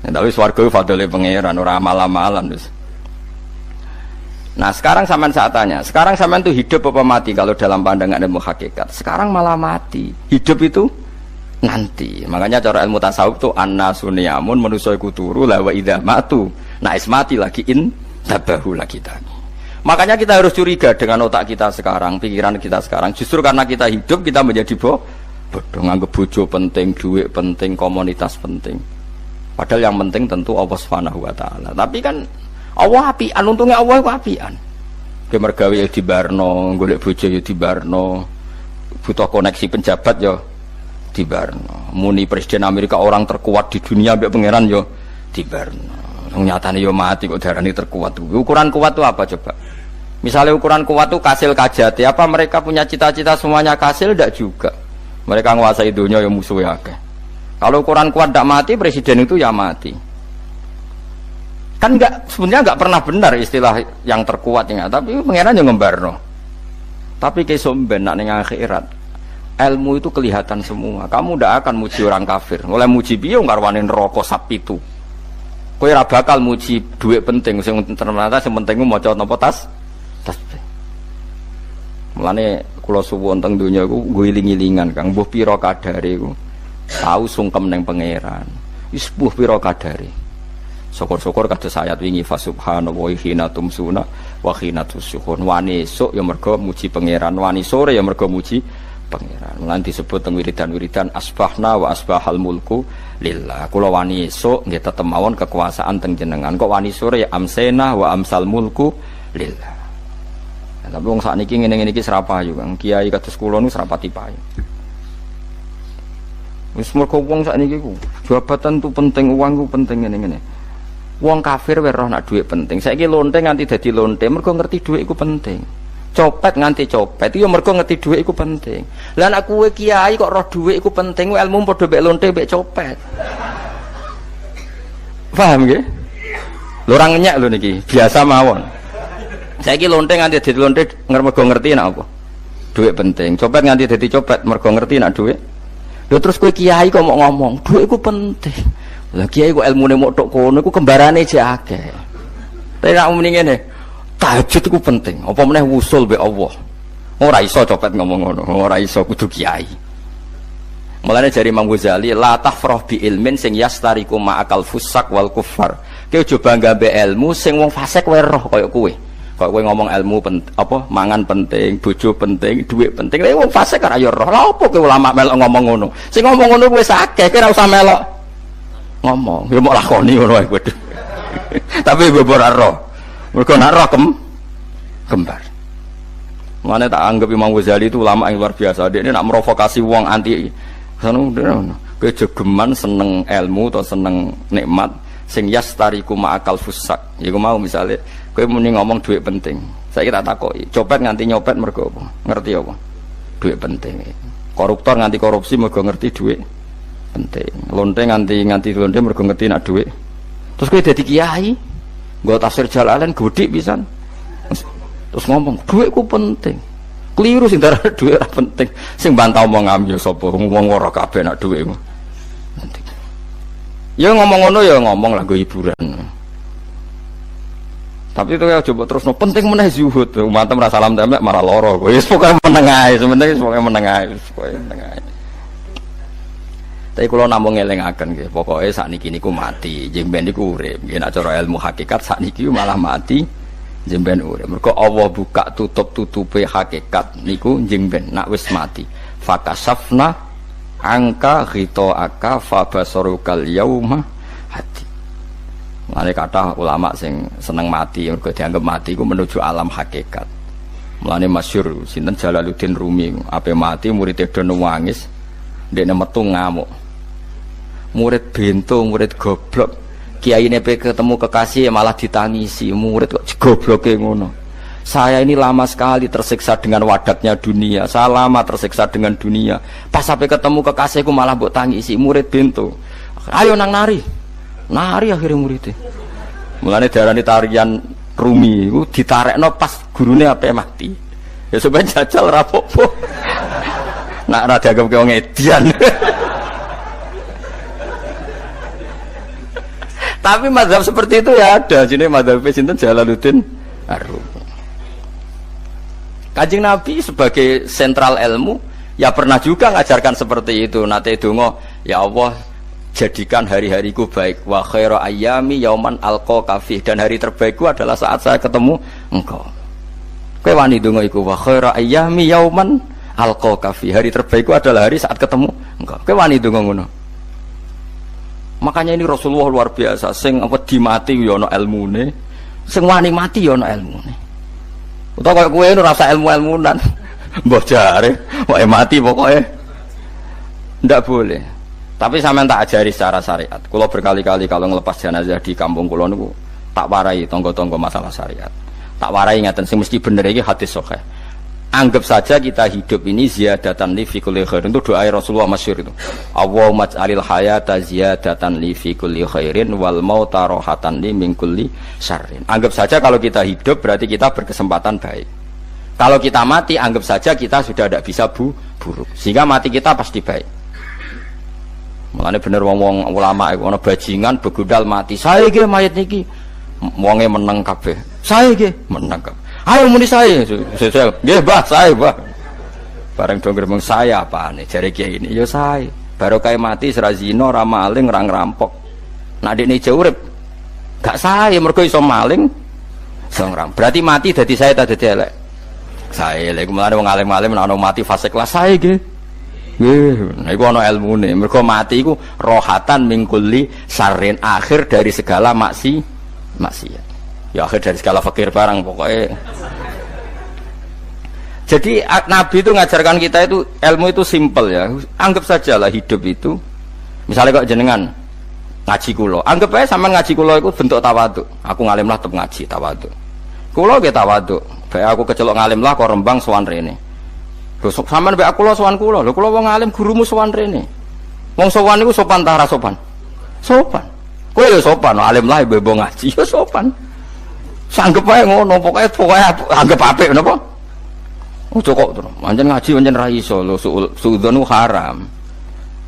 Tapi swarga itu fadole pangeran, ora amal-amalan wis. Nah sekarang sampean saat tanya, sekarang sampean itu hidup apa mati kalau dalam pandangan ilmu hakikat? Sekarang malah mati. Hidup itu nanti. Makanya cara ilmu tasawuf itu an-nasuniyamun manusia iku turu la wa idza matu. Nah es mati lagi in tabahu lagi tadi. Makanya kita harus curiga dengan otak kita sekarang, pikiran kita sekarang. Justru karena kita hidup kita menjadi bodoh, nganggep bojo penting, duit penting, komunitas penting. Padahal yang penting tentu Allah Subhanahu wa taala. Tapi kan Allah apian, untungnya Allah itu apian. Ge mergawe ya dibarno, golek bojo ya dibarno. Butuh koneksi penjabat ya dibarno. Muni presiden Amerika orang terkuat di dunia mbek pangeran ya dibarno. Nyatane ya mati kok darani terkuat. Ukuran kuat itu apa coba? Misalnya ukuran kuat itu kasil kajati, apa mereka punya cita-cita semuanya kasil? Tidak juga. Mereka menguasai dunia yang musuhnya akeh. Kalau ukuran kuat tidak mati, presiden itu ya mati. Kan sebenarnya nggak pernah benar istilah yang terkuat ya, tapi pangeran yang ngembarno. Tapi kesomben nak ning akhirat, ilmu itu kelihatan semua. Kamu tidak akan muji orang kafir. Oleh muji biyo ngarwani neraka sapi itu. Kowe ora bakal muji duit penting, sing ternyata sing penting maca napa tasbih. Mulane kula suwun teng donya iku ngiling-ilingan Kang, mbuh pira kadare iku. Tahu sungkem neng pangeran wis buh pira kadare syukur-syukur kados ayat wingi fa subhanallahi hina tumsuna wa hina tusyuhun wani esuk ya mergo muji pangeran wani sore ya mergo muji pangeran lan disebut teng wiridan-wiridan asbahna wa asbahal mulku lillah kula wani esuk nggih tetep mawon kekuasaan teng jenengan kok wani sore ya amsena wa amsal mulku lillah. Tapi wong sakniki ngene-ngene iki serapayu Kang kiai kados kula nu serapati payu. Wis mergo wong sakniki ku jabatan tu penting, uang ku penting ngene-ngene. Wong kafir wae roh nak dhuwit penting. Saiki lonte nganti dadi lonte mergo ngerti dhuwit iku penting. Copet nganti copet iku mergo ngerti dhuwit iku penting. Lah nek kowe kiai kok roh dhuwit iku penting, ilmu padha mek lonte mek copet. Paham nggih? Lho ora ngenyek lho niki, biasa mawon. Saiki lonte nganti dadi lonte mergo ngerti nek apa? Dhuwit penting. Copet nganti dadi copet mergo ngerti nek dhuwit. Lho terus kowe kiai kok mau ngomong, dhuwit iku penting. Lah kiai kok ilmune mok tok kono iku kembarane jek akeh. Tapi nek muni ngene, tahajud iku penting. Apa meneh wusul mbek Allah. Ora iso copet ngomong ngono, ora iso kudu kiai. Mulane jari Imam Ghazali, la tafrah bi ilmin sing yastariku ma'akal fusak wal kufar. Kowe aja bangga mbek ilmu sing wong fasik wae roh kaya kowe. Kok kowe ngomong ilmu apa mangan penting, bojo penting, duit penting. Lah wong fasik ora ya roh. Lah opo kowe ulama melok ngomong ngono? Sing ngomong ngono wis akeh, kowe ora usah melok ngomong. Ya mok lakoni ngono wae kowe. Tapi bobor ora roh. Mergo nek roh kembar. Mane tak anggap Imam Ghazali itu ulama yang luar biasa. Dia ini nak merovokasi wong anti sono kowe jogeman seneng ilmu atau seneng nikmat sing yastariku ma'akal fusak. Iku mau misale kowe muni ngomong duit penting. Saiki tak takoki, copet nganti nyopet mergo apa? Ngerti apa? Duit penting. Koruptor nganti korupsi mergo ngerti duit penting. Lonte nganti lonte mergo ngerti nak duit. Terus kowe dadi kiai, nggo tafsir Jalalain godik pisan. Terus ngomong, duitku penting. Keliru sing darah dhuwit ora penting. Sing bantah omong ya sapa wong ora kabeh nak dhuwit. Ya ngomong ngono ya ngomong lah nggo hiburan. Tapi itu ya coba terus penting meneh zuhud. Umatem ra salam templek marah loro. Wis pokoke meneng ae, sementing pokoke meneng ae, pokoke meneng ae. Tapi kalau namung ngelingaken nggih, pokoke sakniki niku mati, jemben niku urip. Nggih nek cara ilmu hakikat sakniki malah mati. Jemben urip. Mergo Allah buka tutup-tutupe hakikat niku jemben nak wis mati. Fakasafna angka ghita'aka fabasarukal yauma hati. Mulane kathah ulama sing seneng mati mergo dianggap mati iku menuju alam hakikat. Mulane masyhur sinten Jalaluddin Rumi, ape mati murid do nangis, ndekne metu ngamuk. Murid bento, murid goblok. Kiai ini ketemu kekasih malah ditangisi, murid kok gobloke ngono. Saya ini lama sekali tersiksa dengan wadatnya dunia, saya lama tersiksa dengan dunia. Pas sampai ketemu kekasihku malah mbok tangisi, murid bento. Ayo nang nari, nari akhirnya muridnya. Mulane darani tarian Rumi, itu ditarekno pas gurune ape mati. Ya supaya jajal rapopo. Nak ra dianggap wong edian. Tapi mazhab seperti itu ya ada. Jadi mazhab sinten Jalaluddin Ar-Rumi. Kanjeng Nabi sebagai sentral ilmu ya pernah juga ngajarkan seperti itu. Nate donga, ya Allah jadikan hari-hariku baik. Wa khairu ayyami yauman alqa kafih, dan hari terbaikku adalah saat saya ketemu engkau. Kowe wani donga iku wa khairu ayyami yauman alqa kafih. Hari terbaikku adalah hari saat ketemu engkau. Kowe wani donga ngono. Makanya ini Rasulullah luar biasa, sing apa dimati ya ana ilmune, sing wani mati ya ana ilmune. Utawa kaya kowe ora rasa ilmu-ilmunan. Mbah jare, wae mati pokoke. Ndak boleh. Tapi sampean tak ajari secara syariat. Kula berkali-kali kalau ngelepas jenazah di kampung kula niku tak warai tangga-tangga masalah syariat. Tak warai ngaten sing mesti bener iki hadis sahih. Anggap saja kita hidup ini ziyadatan li fi kulli khairin, itu doa Rasulullah masyhur itu. Allahumma ij'alil hayata ziyadatan li fi kulli khairin wal mauta rahatan li min kulli syarrin. Anggap saja kalau kita hidup berarti kita berkesempatan baik. Kalau kita mati anggap saja kita sudah tidak bisa buruk. Sehingga mati kita pasti baik. Mulane bener wong-wong ulama iku ana bajingan begudal mati. Saya iki mayit niki wonge meneng kabeh. Saya iki meneng kabeh. Ayo muni saya, nggih Mbah, saya Mbah. Bareng dong gremeng saya apane jare kiai ini, ya saya. Baru kae mati ora zina, ora maling, ora ngerampok. Nek dekne urip gak saya mergo iso maling, iso ngerampok. Berarti mati dadi saya ta dadi elek. Saya lek mulane wong alim-alim nek ana mati fase kelas saya nggih. Nggih, iku ana ilmune. Mergo mati iku rohatan mingkuli syarrin, akhir dari segala maksiat. Ya akhir dari segala fakir barang pokoknya. Jadi Nabi itu ngajarkan kita itu ilmu itu simpel ya. Anggap saja lah hidup itu. Misalnya kok jenengan ngaji kulo, anggap aja sama ngaji kulo itu bentuk tawaduk. Aku ngalim lah tetap ngaji tawaduk. Kulo ge tawaduk. Baik aku kecelok ngalim lah kok Rembang sowan rene. Lho sampean mbek aku lo sowan kulo. Lho kulo wong ngalim gurumu sowan rene. Wong sowan niku sopan ta ora sopan? Sopan. Kowe yo sopan, alim lah ibu ngaji yo sopan. Sanggep ae ngono, pokoke anggap apik napa? Ojo kok terus. Pancen ngaji pancen ra iso lho, suudzon haram.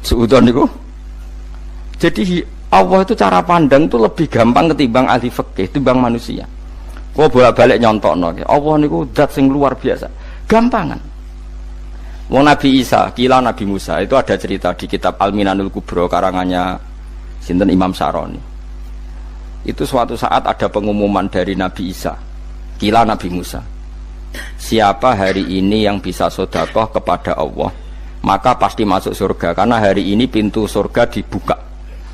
Suudzon niku. Jadi Allah itu cara pandang itu lebih gampang ketimbang ahli fikih, timbang manusia. Kok bolak-balik nyontokno. Allah niku zat sing luar biasa. Gampangan. Wong Nabi Isa, kila Nabi Musa, itu ada cerita di kitab Al-Minanul Kubra karangannya sinten Imam Saroni. Itu suatu saat ada pengumuman dari Nabi Isa, kila Nabi Musa, siapa hari ini yang bisa sedekah kepada Allah maka pasti masuk surga, karena hari ini pintu surga dibuka.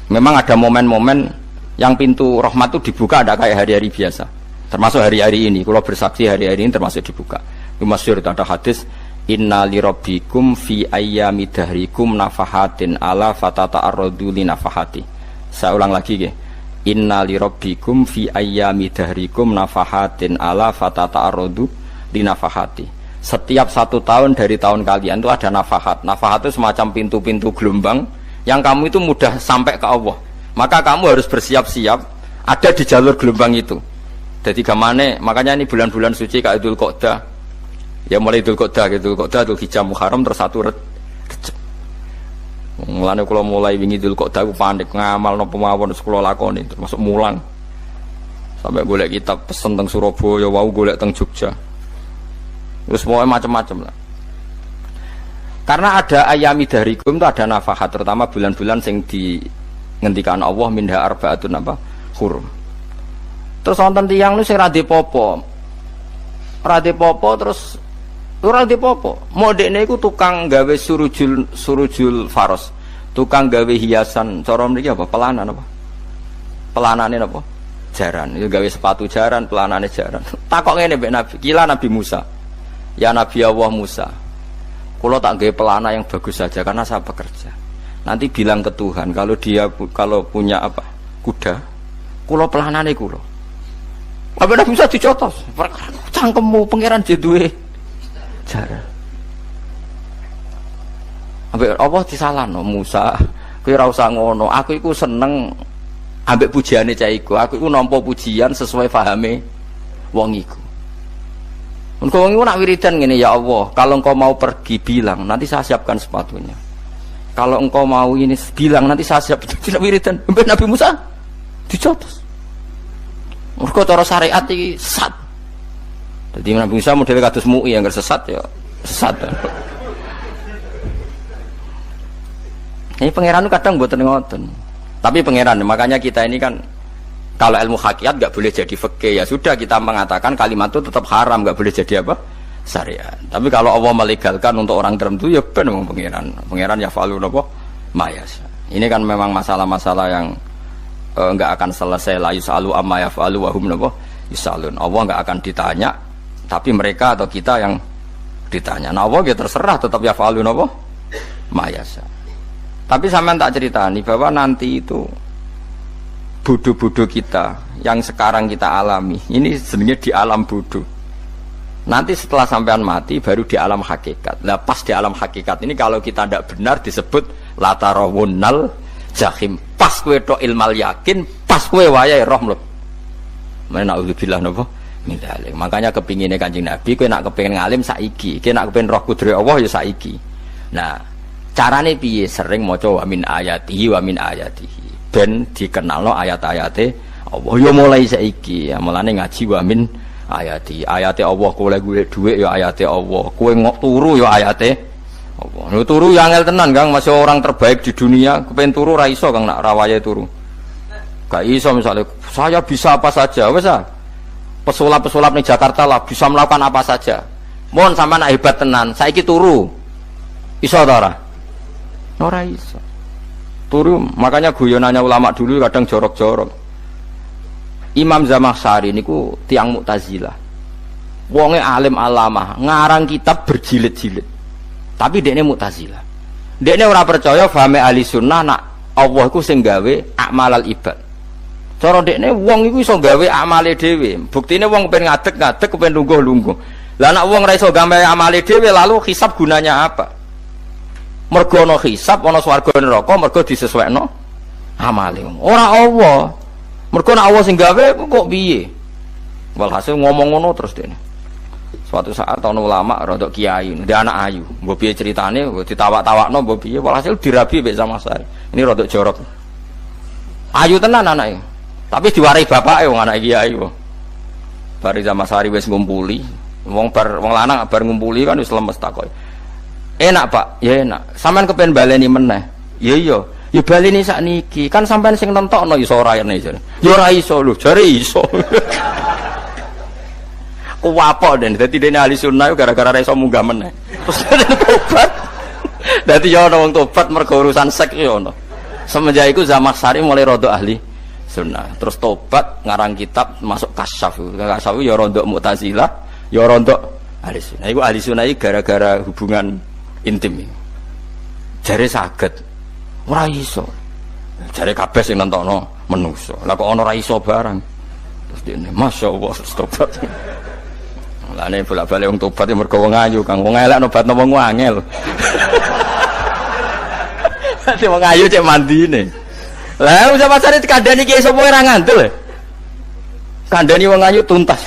Memang ada momen-momen yang pintu rahmat itu dibuka, ada kayak hari-hari biasa, termasuk hari-hari ini. Kalau bersaksi hari-hari ini termasuk dibuka. Itu masyhur, ada hadis, inna li rabbikum fi ayyami dahrikum nafahatin ala fatata'arradu li nafahati. Saya ulang lagi ya. Inna li rabbikum fi ayyami dahrikum nafahatin ala fatata'arradu li nafahati. Setiap 1 tahun dari tahun kalian itu ada nafahat. Nafahat itu semacam pintu-pintu gelombang yang kamu itu mudah sampai ke Allah. Maka kamu harus bersiap-siap ada di jalur gelombang itu. Jadi gamane, makanya ini bulan-bulan suci kayak Dzulqa'dah Ya mulai Dzul Qa'dah gitu, Qa'dah Dzul Hijjah Muharram terus satu Rejab. Mulane kula mulai wingi Dzul Qa'dah ku panik ngamal napa mawon kula lakoni termasuk mulang. Sampai golek kitab pesen teng Surabaya, wau golek teng Jogja. Terus mau macam-macam lah. Karena ada ayami darikum itu ada nafahat, terutama bulan-bulan sing di ngendikan Allah minha arbaatun apa hurum. Terus wonten tiyang niku sing ra dipopo. Ra dipopo terus ora dipopo. Modekne iku tukang gawe surujul faros. Tukang gawe hiasan, cara mriki apa? Pelanan apa? Pelanane apa? Jaran, itu gawe sepatu jaran, pelanane jaran. Takok ngene mbek Nabi, kila Nabi Musa. Ya Nabi Allah Musa. Kula tak gawe pelana yang bagus saja karena saya bekerja. Nanti bilang ke Tuhan kalau punya apa? Kuda. Kula pelanane kula. Apa Nabi Musa dicotos? Cangkemmu pangeran duwe jaran. Ambek apa disalahno Musa? Kowe ora usah ngono. Aku iku seneng ambek pujiane cah iku, aku iku nampa pujian sesuai pahame wong iku. Engko wong iku nak wiridan ngene, ya Allah, kalau engkau mau pergi bilang, nanti saya siapkan sepatunya. Kalau engkau mau ini bilang, nanti saya siap tidak wiridan. Mbek Nabi Musa dicotos. Mergo cara syariat iki sesat. Dadi Nabi Musa model kados MUI yang sesat ya sesat. Ini pangeran kadang mboten ngoten. Tapi pangeran, makanya kita ini kan kalau ilmu hakikat nggak boleh jadi fikih, ya sudah kita mengatakan kalimat itu tetap haram, nggak boleh jadi apa syariat. Tapi kalau Allah melegalkan untuk orang tertentu ya benar pangeran ya falu nopo mayas. Ini kan memang masalah-masalah yang nggak akan selesai, la yusalu amma yafalu wa hum nopo yusalun. Allah nggak akan ditanya, tapi mereka atau kita yang ditanya. Nah Allah ya terserah tetap ya falu nopo mayas. Tapi sampean tak ceritani bahwa nanti itu bodoh-bodoh kita yang sekarang kita alami ini sebenarnya di alam bodoh. Nanti setelah sampean mati baru di alam hakikat. Nah pas di alam hakikat ini kalau kita tidak benar disebut latarawunnal jahim. Pas kowe tok ilmal yakin, pas kowe wayahe roh mlebu. Mana naudzubillah napa min dzalik. Makanya kepingine Kanjeng Nabi kowe nak kepengin ngalim saiki, kowe nak kepengin roh kudri Allah ya saiki. Nah carane piye? Sering maca wa min ayatihi ben dikenalno ayat-ayate Allah ya mulai saiki ya, mulane ngaji wa min ayati Allah. Kowe golek dhuwit ya ayate Allah, kowe ngok turu ya ayate Allah. Lho turu ya angel tenan Kang, masih orang terbaik di dunia kepen turu ra iso Kang, nak rawaye turu gak iso. Misalnya saya bisa apa saja wis ah, pesulap-pesulap ning Jakarta lah bisa melakukan apa saja. Mohon sampean hebat tenan saiki turu iso ta ora? Ora iso. Turu, makanya guyonannya ulama dulu kadang jorok-jorok. Imam Zamakhsyari niku tiang Mu'tazilah. Wonge alim alamah, ngarang kitab berjilid-jilid. Tapi dekne Mu'tazilah. Dekne ora percaya fahame ahli sunnah nak Allah iku sing gawe amalal ibad. Cara dekne wong iku iso gawe amale dhewe. Buktine wong pengen ngadeg-ngadeg, pengen lungguh-lungguh. Lah nek wong ora iso gawe amale dhewe lalu hisab gunanya apa? Mergo ana hisab, ana swarga neraka, mergo disesuaikno amale. Ora Allah. Mergo nek Allah sing gawe kok piye? Walhasil ngomong ngono terus dene. Suatu saat ana ulama rodok kiai, ndek anak ayu. Mbok piye critane, ditawak-tawakno mbok piye, walhasil dirabi mek Zamakhsyari. Ini rodok jorok. Ayu tenan anake. Tapi diwarai bapake wong anak kiai kok. Bar Zamakhsyari wis ngumpuli, wong lanang bar ngumpuli kan wis lemes takoki. Enak Pak, ya enak. Sampean kepen baleni meneh. Ya iya. Ya baleni sakniki. Kan sampean sing nentokno iso ora ene jare. Ya ora iso lho, jare iso. Kuwapok den. Dadi dene ahli sunnah gara-gara ora iso munggah meneh. Terus tobat. Dadi ya ana wong tobat mergo urusan seks ya ono. Semenjak iku Zamakhsyari mulai rodok ahli sunnah. Terus tobat ngarang kitab masuk kasyaf. Kasyaf ya rodok Mu'tazilah, ya rodok ahli sunnah. Iku ahli sunnah iki gara-gara hubungan intim. Jare saged. Ora iso. Jare kabeh sing nentokno menungso. Lah kok ana ora iso barang. Terus dene masyaallah tobat. Lah nek bolak-balik wong tobat ya mergo wong ayu, Kang. Wong elek nobatno wong angel. Dadi wong ayu cek mandine. Lah usah pasare dikandani ki sapa ora ngandel. Kandani wong ayu tuntas.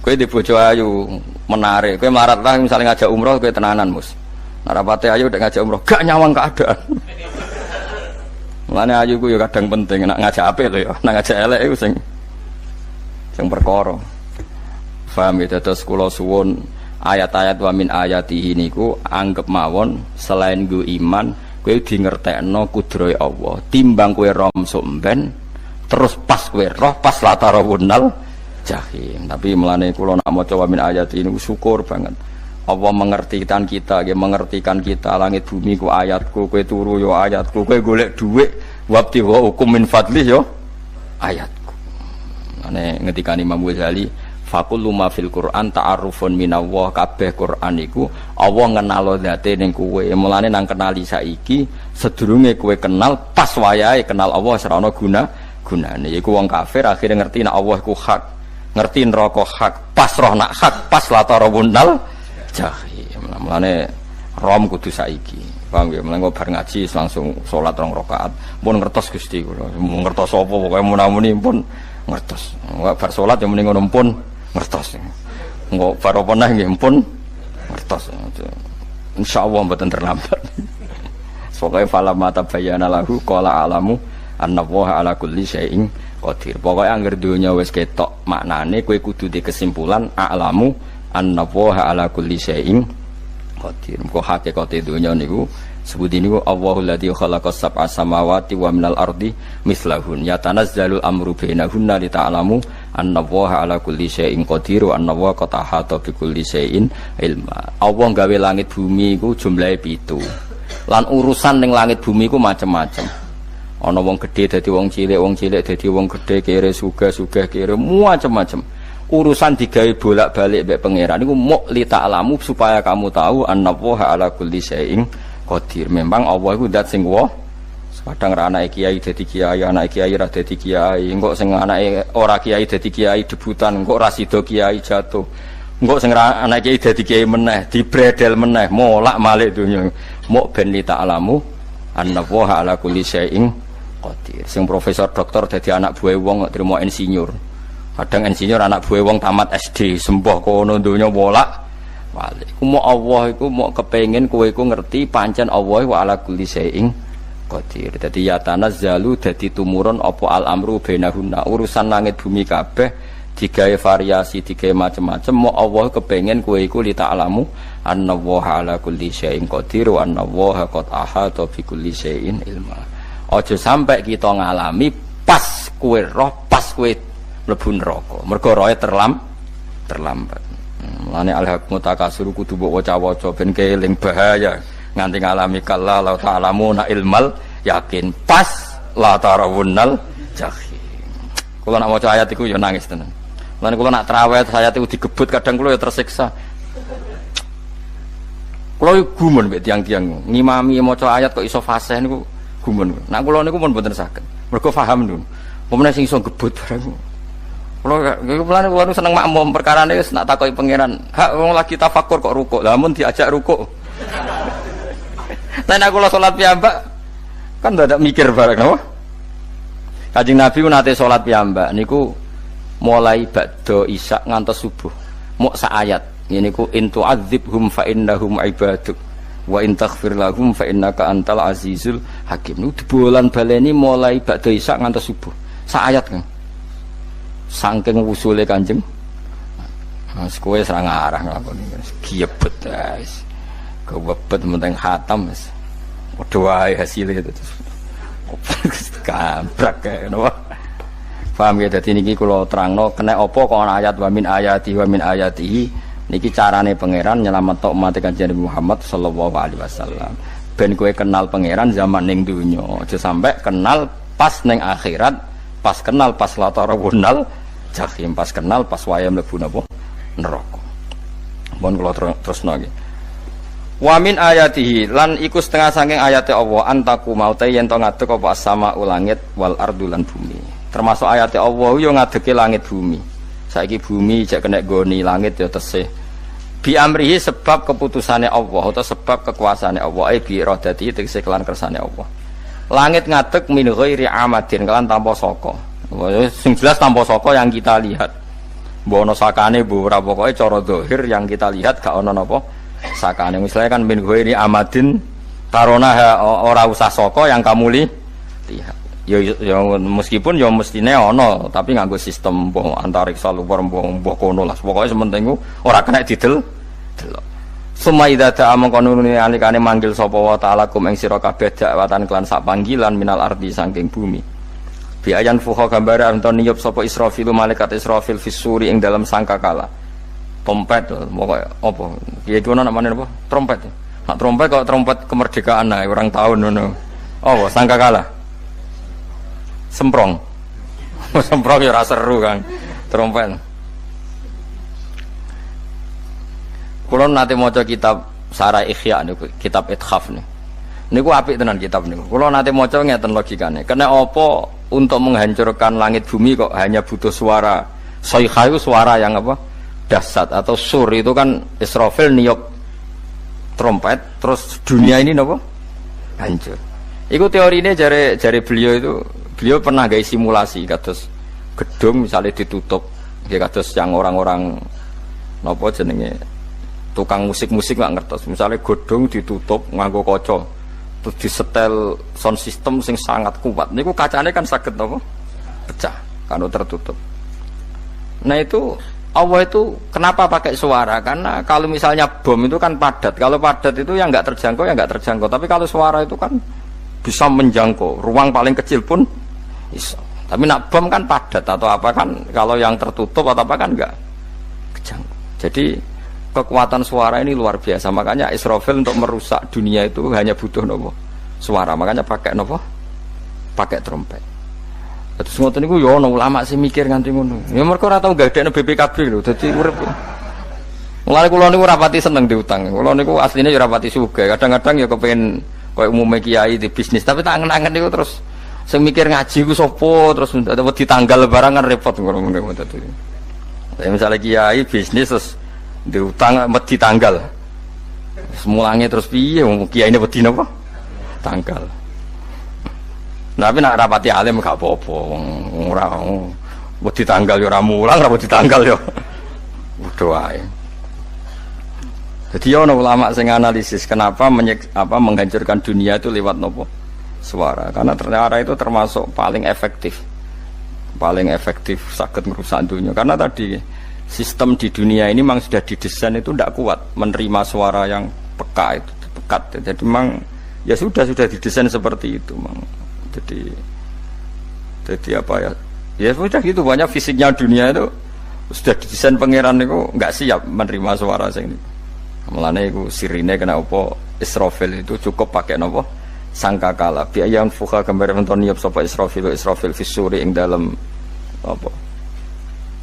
Kowe di bojo ayu menarik. Kowe melarat lah misalnya ngajak umroh kowe tenanan mus. Nah rapate ayu udah ngajak umroh gak nyawang keadaan. Mulane ayu ku ya kadang penting nak ngajak apik lho ya. Nak ngajak elek iku sing perkara. Paham ya terus kula suwun ayat-ayat wa min ayatihi niku anggap mawon selain nggo iman kowe di ngertekno kudrohe Allah timbang kowe rom somben terus pas kowe roh pas latarawunal jahim. Tapi mulane kula nak maca wa min ayatihi niku syukur banget Allah mengertikan kita, mengertikan kita langit bumi ku ayatku, kowe turu yo ayatku, kowe golek dhuwit wabti wa hukum min fadli yo ayatku. Ane ngendikane Imam Ghazali Fakul luma fil Quran ta'arufun minallah kabeh Quran iku Allah ngenalo zate ning kowe. Mulane nang kenali saiki sedurunge kowe kenal pas wayahe kenal Allah ora ana gunane. Iku wong kafir akhire ngerti nek Allah iku hak, ngerti neraka hak, pas roh nak hak, pas latarabunal jahim. Mulane rom kudu saiki. Paham ya? Mulane bar ngaji langsung salat 2 rakaat. Mun ngertos Gusti kula. Mun ngertos apa pokoke munamuni pun ngertos. Enggak bar salat ya mending ngono pun ngertos. Engko bar apa neh nggih pun ngertos. Insyaallah mboten terlambat. Pokoke falamma tabayyana lahu qala alamu annallaha ala kulli syai'in qadir. Pokoke anggere donya wis ketok maknane kowe kudu di kesimpulan alamu annallaha ala kulli syai'in qadir. Engko hakikate donya niku sebut niku Allahul ladzi khalaqas sab'a samawati wa minal ardi mislahun yatanazzalul amru bainahunna lita'lamu annallaha ala kulli syai'in qadir wa annallaha qad ahata bi kulli syai'in ilma. Allah gawe langit bumi iku jumlahe 7. Lan urusan ning langit bumi iku macam-macam. Ana wong gedhe dadi wong cilik dadi wong gedhe, kere sugih kere macam-macam. Urusan digawe bolak-balik mbek pangeran niku muk lita'lamu supaya kamu tahu annallaha ala kulli syai'in qadir. Memang Allah iku zat sing kadang ra anake kiai dadi kiai, anake kiai ra dadi kiai, engko sing anake ora kiai dadi kiai debutan, engko ra sida kiai jatuh. Engko sing ra anake kiai dadi kiai meneh, dibredel meneh, molak-malik donya. Muk ben li ta'lamu annallaha ala kulli syai'in qadir. Sing profesor doktor dadi anak buah wong trimo insinyur. Kadang insinyur anak buah wong tamat SD, sembah kono donya molak. Walik. Mau Allah iku mau kepengin kowe iku ngerti pancen Allah wa ala kulli syai'in qadir. Dadi ya tanazzalu dadi tumurun apa al amru bainahunna. Urusan langit bumi kabeh digawe variasi, digawe macam-macam. Mau Allah kepengin kowe iku li ta'lamu annallaha ala kulli syai'in qadir wa annallaha qad ahata bi kulli syai'in ilma. Aja sampai kita ngalami pas kowe roh, pas kowe mlebu neraka. Mergo roe terlambat. Mulane al-haqmu takasur kudu mbok waca-waca ben keling bahaya nganti ngalami kala la ta'lamuna ilmal yakin pas la tarawunnal jahim. Kula nak maca ayat iku ya nangis tenan. Mulane kula nak traweh ayat iku digebut kadang kula ya tersiksa. Kula gumun mbek tiang-tiang ngimami maca ayat kok iso fasih niku gumun. Nak kula niku pun mboten saged. Mergo paham niku. Pemene sing iso gebut barang. Kalau seneng makmum perkara ini nak takoki pangeran. Hak wong lagi tafakur kok rukuk. Lah mun diajak rukuk. Nek aku lo salat piyambak kan ndak mikir bareng napa? Kanjeng Nabi ku nate salat piyambak niku mulai ba'da isya ngantos subuh. Mok sak ayat. Ngene niku in tu'adzibhum fa innahum ibaduk wa in taghfir lahum fa innaka antal azizul hakim. Niku dibolan baleni mulai ba'da isya ngantos subuh. Sak ayat kan. Saking wusule Kanjeng Mas kowe ora ngarah nglakoni giebet guys kewebet menteng khatam wis padha wae hasile terus kabrak kae napa paham ya. Dadi niki kula terangno kena apa kok ana ayat wa min ayatihi niki carane pangeran nyelametno umat Kanjeng Muhammad sallallahu alaihi wasallam ben kowe kenal pangeran zaman ning donya aja sampai kenal pas ning akhirat. Pas kenal pas latarawunal jahim, pas kenal pas wayam mlebu napa neraka. Mun kula terusno iki. Wa min ayatihi lan iku setengah saking ayate Allah antaku maute yen to ngadeg apa sama langit wal ardu lan bumi. Termasuk ayate Allah yo ngadege langit bumi. Saiki bumi jek kena goni langit ya tesih. Bi amrihi sebab keputusane Allah atau sebab kekuasaane Allah ai bi iradati tegese kelan kersane Allah. Langit ngadeg min ghairi amadin kelan tanpa saka. Sing jelas tanpa saka yang kita lihat. Mbok ana sakane mbok ora pokoke cara zahir yang kita lihat gak ana napa sakane. Misalnya kan min ghairi amadin tarona ora usah saka yang kamu lihat. Ya meskipun ya mestine ana, tapi nganggo sistem mbok antariksa luar mbok kono lah. Pokoke sementing ora kena didel. Delok. Suma idza ta'a mangkonune alikane manggil sapa wa ta'ala kum ing sira kabeh dakwatan kelan sak panggilan minal ardi saking bumi. Bi ayan fuha gambare anton niyup sapa Israfil malaikat Israfil fisuri ing dalam sangkakala. Trompet pokoke apa? Kiye iki ono namane apa? Trompet. Nak trompet kok trompet kemerdekaan ae orang tahun ngono. Oh, sangkakala. Semprong. Semprong ya ora seru kan. Trompet. Kulo nate maca kitab Sarah Ikhya niku, kitab Ithaf niku. Niku apik tenan kitab niku. Kulo nate maca ngeten logikane. Kena apa untuk menghancurkan langit bumi kok hanya butuh suara. Sayha itu suara yang apa? Dahsyat atau sur itu kan Israfil niup trompet terus dunia ini napa? Hancur. Iku teorine jare beliau pernah gawe simulasi kados gedung misalnya ditutup nggih kados yang orang-orang napa jenenge tukang musik-musik nggak ngertos. Misalnya godong ditutup nganggo kaca, terus disetel sound system sing sangat kuat. Niku kacane kan saged apa? Pecah kalau tertutup. Nah itu Allah itu kenapa pakai suara? Karena kalau misalnya bom itu kan padat. Kalau padat itu yang nggak terjangkau ya nggak terjangkau. Tapi kalau suara itu kan bisa menjangkau. Ruang paling kecil pun bisa. Tapi nak bom kan padat atau apa kan? Kalau yang tertutup atau apa kan nggak kejangkau. Jadi kekuatan suara ini luar biasa. Makanya Israfil untuk merusak dunia itu hanya butuh nopo suara. Makanya pakai nopo, pakai trompet. Terus ngoten niku yo ana ulama sing mikir nganti ngono. Ya mergo ora tau gagdekno BPKB lho. Dadi urip. Mulane kula niku rapati seneng diutang. Kula niku asline yo rapati sugih. Kadang-kadang ya kepengin koyo umume kiai di bisnis, tapi tak angen-angen niku terus sing mikir ngaji ku sapa terus wedi tanggal lebaran kan repot ngono-ngono dadi. Ya misalnya kiai bisnis terus diutang wedi tanggal. Semulange terus piye wong kiyaine wedi napa? Tanggal. Tapi nak rapati alim gak apa-apa. Ora wedi tanggal ya ora mulang, ora wedi tanggal ya. Udah wae. Jadi ana ulama sing analisis kenapa menghancurkan dunia itu lewat nopo? Suara. Karena ternyata itu termasuk paling efektif. Paling efektif sakit merusak dunia. Karena tadi sistem di dunia ini memang sudah didesain itu tidak kuat menerima suara yang peka itu pekat. Jadi memang ya sudah didesain seperti itu, memang. Jadi apa ya? Ya sudah gitu, banyak fisiknya dunia itu sudah didesain pangeran itu nggak siap menerima suara sing ini. Mulane iku sirine kena apa Israfil itu cukup pakai napa sangkakala. Bi ayam fuka gambar menton niup sapa Israfil fisuri ing dalam apa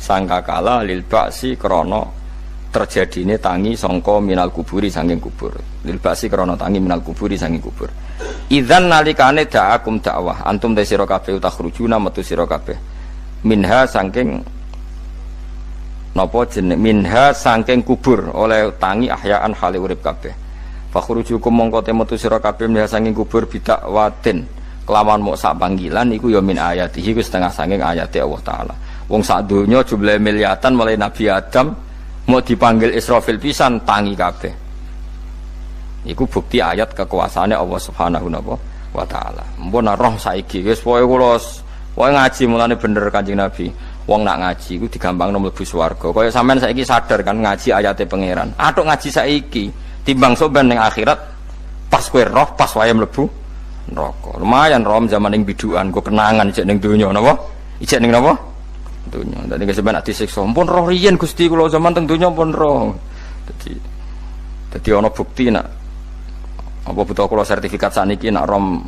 sangkakala lil ba'si krana terjadine tangi sangka minal kuburi saking kubur. Lil ba'si krana tangi minal kuburi saking kubur. Idzan nalikane da'akum dakwah antum te sira kabeh takhrujuna metu sira kabeh minha saking napa jeneng minha saking kubur oleh tangi ahyaan hale urip kabeh. Fakhrujukum mongko te metu sira kabeh minha saking kubur bidak watin kelawan mok sak panggilan iku ya min ayatihi ku setengah saking ayate Allah taala. Wong sak donya jumlahe miliatan mulai Nabi Adam mau dipanggil Israfil pisan tangi kabeh. Iku bukti ayat kekuasaane Allah Subhanahu wa taala. Mpun roh saiki wis pokoke kula ngaji mulane bener Kanjeng Nabi. Wong nak ngaji iku digampangno mlebu swarga. Kaya sampean saiki sadar kan ngaji ayate pangeran. Atuk ngaji saiki timbang soben ning akhirat pas kowe roh pas wae mlebu neraka. Lumayan rom zaman ning bidukan go kenangan ijek ning donya napa? Ijek ning napa? Donya. Dadi sampean nak disiksa. Mpun roh riyen Gusti kula zaman teng donya pun roh. Dadi ana bukti nak apa butuh kula sertifikat saniki nak rom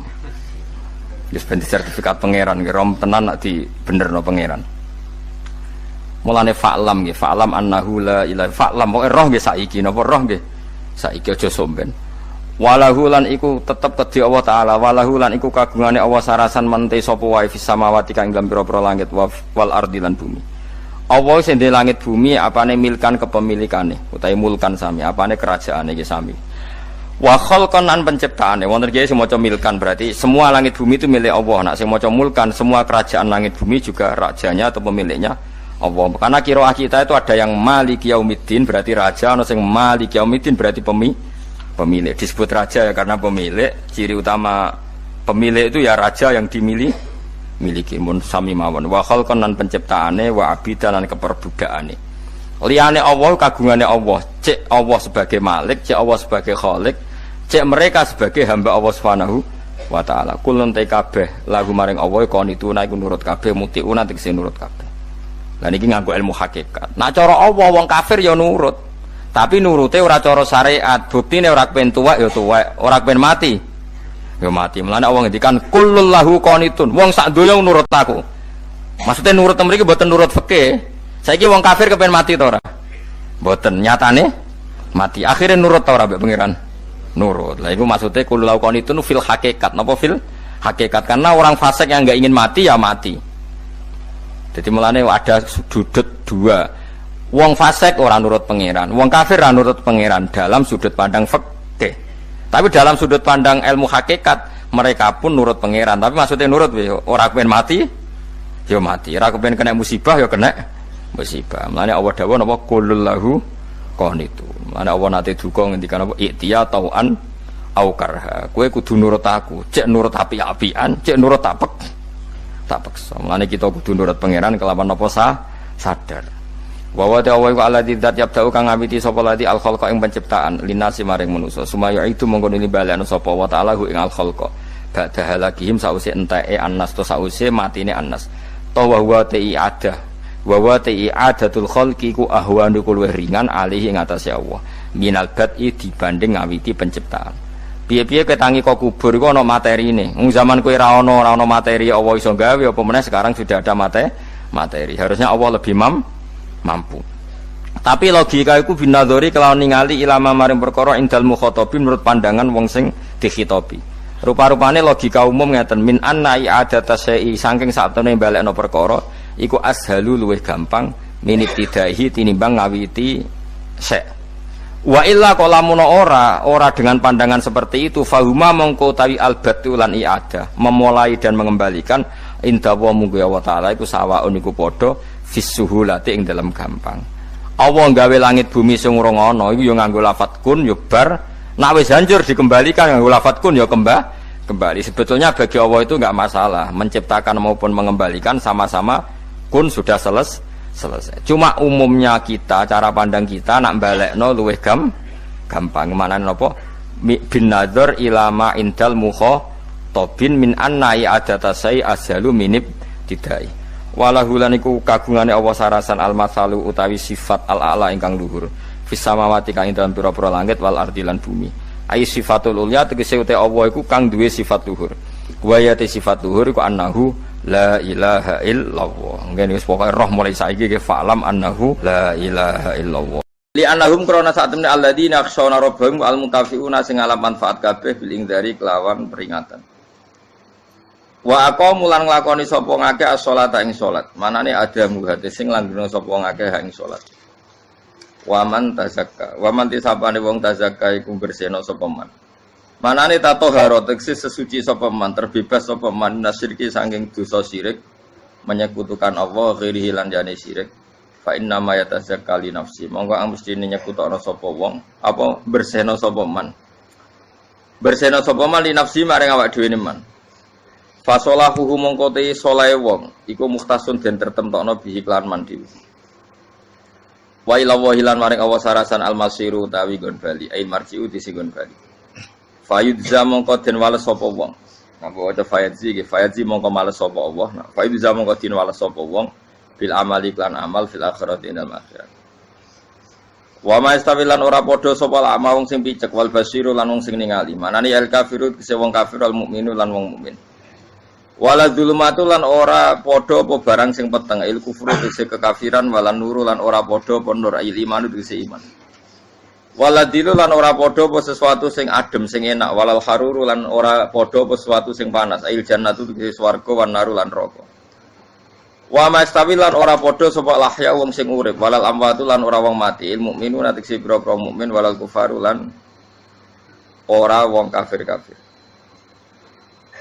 wis ben sertifikat pangeran nggih rom tenan nak di benerno pangeran. Mulane fa'lam nggih, fa'lam annahu la ilaha fa'lam pokoke roh nggih saiki napa roh nggih. Saiki aja somben. Walahu lan iku tetep kedhi Allah taala, walahu lan iku kagungane Allah sarasan mente sapa wae fis samawati kang ing pira-pira langit wal ardi lan bumi. Allah sing ndek langit bumi apane milkan kepemilikane utawi mulkan sami, apane kerajaane iki sami. Wa khalqan an penciptaane wonten kiye sing maca milkan berarti semua langit bumi itu milik Allah. Nak sing maca mulkan semua kerajaan langit bumi juga rajanya atau pemiliknya Allah. Karena qiraah kita itu ada yang Maliki Yaumiddin berarti raja, ana sing Maliki Yaumiddin berarti pemilik. Disebut raja ya karena pemilik, ciri utama pemilik itu ya raja yang miliki mun sami mawon. Wa khalqan lan penciptaane, wa abidan lan keperbudakane. Liyane Allah kagungane Allah, cek Allah sebagai malik, cek Allah sebagai khalik, cek mereka sebagai hamba Allah Subhanahu wa taala. Kulun te kabeh lagu maring Allah kon itu naik nurut kabeh mutiuna tegese nurut kabeh. Lah niki nganggo ilmu hakikat. Nah cara Allah wong kafir ya nurut. Tapi nurute ora cara syariat. Buktine ora kepen tuwek ya tuwek, ora kepen mati ya mati. Mulane Allah ngendikan kullul lahu qanitun. Wong sak donya nurut aku. Maksudnya nurut mriki mboten nurut fikih. Saiki wong kafir kepen mati to ora? Mboten, nyatane mati. Akhirnya nurut ta ora mbek pangeran? Nurut. Lah itu maksudnya kullul lahu qanitun fil hakikat. Napa fil hakikat? Karena orang fasik yang enggak ingin mati ya mati. Jadi mulane ada sudut dua. Wong fasik orang nurut pangeran, wong kafir ora nurut pangeran dalam sudut pandang fikih. Tapi dalam sudut pandang ilmu hakikat mereka pun nurut pangeran. Tapi maksudnya nurut ora kepen mati, ya mati. Ora kepen kena musibah ya kena musibah. Mulane Allah dawuh napa qulul lahu qanitun. Mulane Allah nate duka ngendikan apa iktiya tauan au karha. Kowe kudu nurut aku, cek nurut api-apian, cek nurut tak paksa. Mulane kita kudu nurut pangeran kelawan apa sadar. Wa wa ta'ala wa alladzi dzat yabda'u kang ngawiti sapa lati al khalqa ing penciptaan linasi maring manusa. Sumaya itu mongko nili balekno sapa wa ta'ala ing al khalqa. Ba'da halakihim sause enteke annas to sause matine annas. Ta wa wa ta'i adah. Wa wa ta'i adatul khalqi ku ahwanu luwih ringan alih ing atase Allah. Minal bad'i dibanding ngawiti penciptaan. Piye-piye ketangi kok kubur iku ana materine. Wong zaman kowe ora ana materi Allah iso gawe apa meneh sekarang sudah ada materi. Harusnya Allah lebih mampu. Tapi logika iku binadzori kelawan ningali ilama maring perkara indal mukhatabin menurut pandangan wong sing dikhitobi. Rupa-rupane logika umum ngeten min anna i'adata syai'i saking satune balekno perkara iku ashalu luwih gampang minit tidaihi tinimbang ngawiti syai'. Wa illa qalamun ora dengan pandangan seperti itu fahuma mongko tawi albatu lan i'adah memulai dan mengembalikan inda wa munggu Allah taala iku sawaun iku padha fisuhulati ing dalam gampang. Allah gawe langit bumi sing urung ana iku ya nganggo lafat kun ya bar, nek wis hancur dikembalikan nganggo lafat kun ya kembali. Sebetulnya bagi Allah itu enggak masalah, menciptakan maupun mengembalikan sama-sama kun sudah selesai. Cuma umumnya kita, cara pandang kita nak balekno luwih gampang. Manane napa? Bin nadzar ilama indal mukhatabin min anna i'adatasai ashalu minib tidai. Walahulan iku kagungane Allah sarasan al-masalu utawi sifat al-a'la ingkang luhur fis samawati kang ing dalam pira-pira langit wal ardi lan bumi. Ai sifatul ulya tegese uta Allah iku kang duwe sifat luhur. Wa ya sifat luhur iku annahu la ilaha illallah. Ngene wis pokoke roh mulai saiki ke fa'lam annahu la ilaha illallah. Li annahum krana sak temne alladzina yakhshawna rabbahum al mutafiuna sing alam manfaat kabeh bil ingdari kelawan peringatan. Wa aqamu lan nglakoni sapa ngake as-sholata ing salat. Manane ada muhate sing langgeng sapa ngake ing salat. Wa man tazakka, wa man tisabane wong tazakka iku bersihna sapa man. Manane tatoharo tegese sesuci sapa man, terbebas sapa man nasyirki saking dosa syirik, menyekutukan Allah ghairihi lan jane syirik. Fa inna ma yatazakka li nafsi. Monggo mestine nyekutana sapa wong, apa bersihna sapa man. Bersihna sapa man li nafsi maring awak dhewe man. Fasolahu mongko te solahe wong iku mukhtasun den tertemtokno bihi lan mandi. Wa ila wahilan maring Allah sarasan almasiru tawi gon bali ai marjiu disigon bali. Fayudza mongko den wales sapa wong. Napa waca fayadzi ge fayadzi mongko males sapa Allah. Nah fayudza mongko den wales sapa wong bil amali lan amal fil akhirati inal akhirat. Wa ma istawilan ora padha sapa lama wong sing picek wal basiru lan wong sing ningali. Manane al kafirut kese wong kafir al mukminu lan wong mukmin. Wala dzulumatu lan ora padha apa barang sing peteng il kufru tegese kekafiran walan nuru lan ora padha apa nur il iman tegese iman. Wala dilu lan ora padha apa sesuatu sing adem sing enak walal haruru lan ora padha apa sesuatu sing panas il jannatu tegese swarga wan naru lan neraka. Wa mastawi lan ora padha sapa lahya wong sing urip walal amwatu lan ora wong mati il mukminuna tegese pira-pira mukmin walal kufaru lan ora wong kafir-kafir.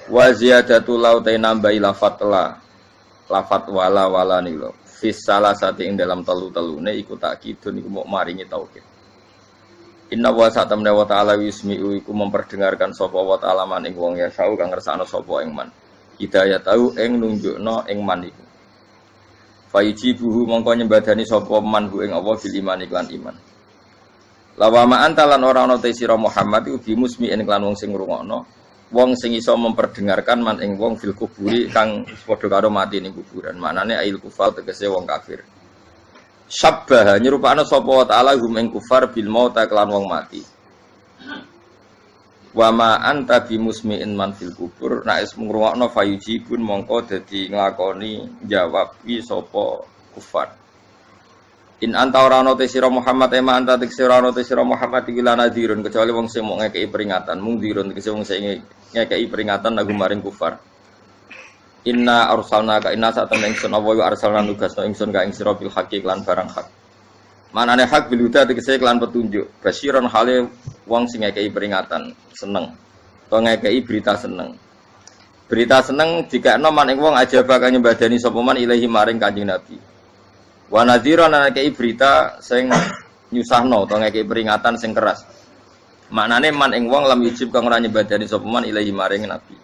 Wa ziyadatu lau ta nambahi lafat wala nilo fis salasati ing dalam telu-telune iku takkidun iku mok maringi taukid. Inna wa satamna wa ta'ala yusmi'u iku memperdengarkan sapa wa ta'ala man ing wong ya sau kang ngersakno sapa ing man. Hidayah tahu ing nunjukno ing man iku. Fayijibuhu mongko nyembadani sapa man ing Allah bil iman iklan iman. Lawama antalan ora ana te sira Muhammad iku bimusmi'in klan wong sing ngrungokno, wong sing iso memperdengarkan man ing wong fil kuburi kang padha karo mati ning kuburan. Maknane ail kufar tegese wong kafir. Syabbaha nyerupakno sapa wa ta'ala hum ing kufar bil mauta klan wong mati. Wa ma anta bimusmi'in man fil kubur nek is ngrungokno fayujibun mongko dadi nglakoni jawabi sapa kufar. In anta ora ana te sira Muhammad ema anta te sira ana te sira Muhammad iki lan nadhirun kecuali wong sing mung ngekeki peringatan mungdirun tegese wong sing ngekeki peringatan lagu maring kufar. Inna arsalna ka inna satamna ingsun apa wa arsalna nugasna ingsun ka ing sira bil haqqi lan barang hak. Manane hak bil huda tegese lan petunjuk basyiron hale wong sing ngekeki peringatan seneng to ngekeki berita seneng. Berita seneng dikakno man ing wong aja bakal nyembadani sapa man ilahi maring Kanjeng Nabi. Wa nadhiran ana kei berita sing nyusahno utawa ngekei peringatan sing keras. Maknane man ing wong lam yujib kang ora nyembadani sapa man ilahi maring nabi.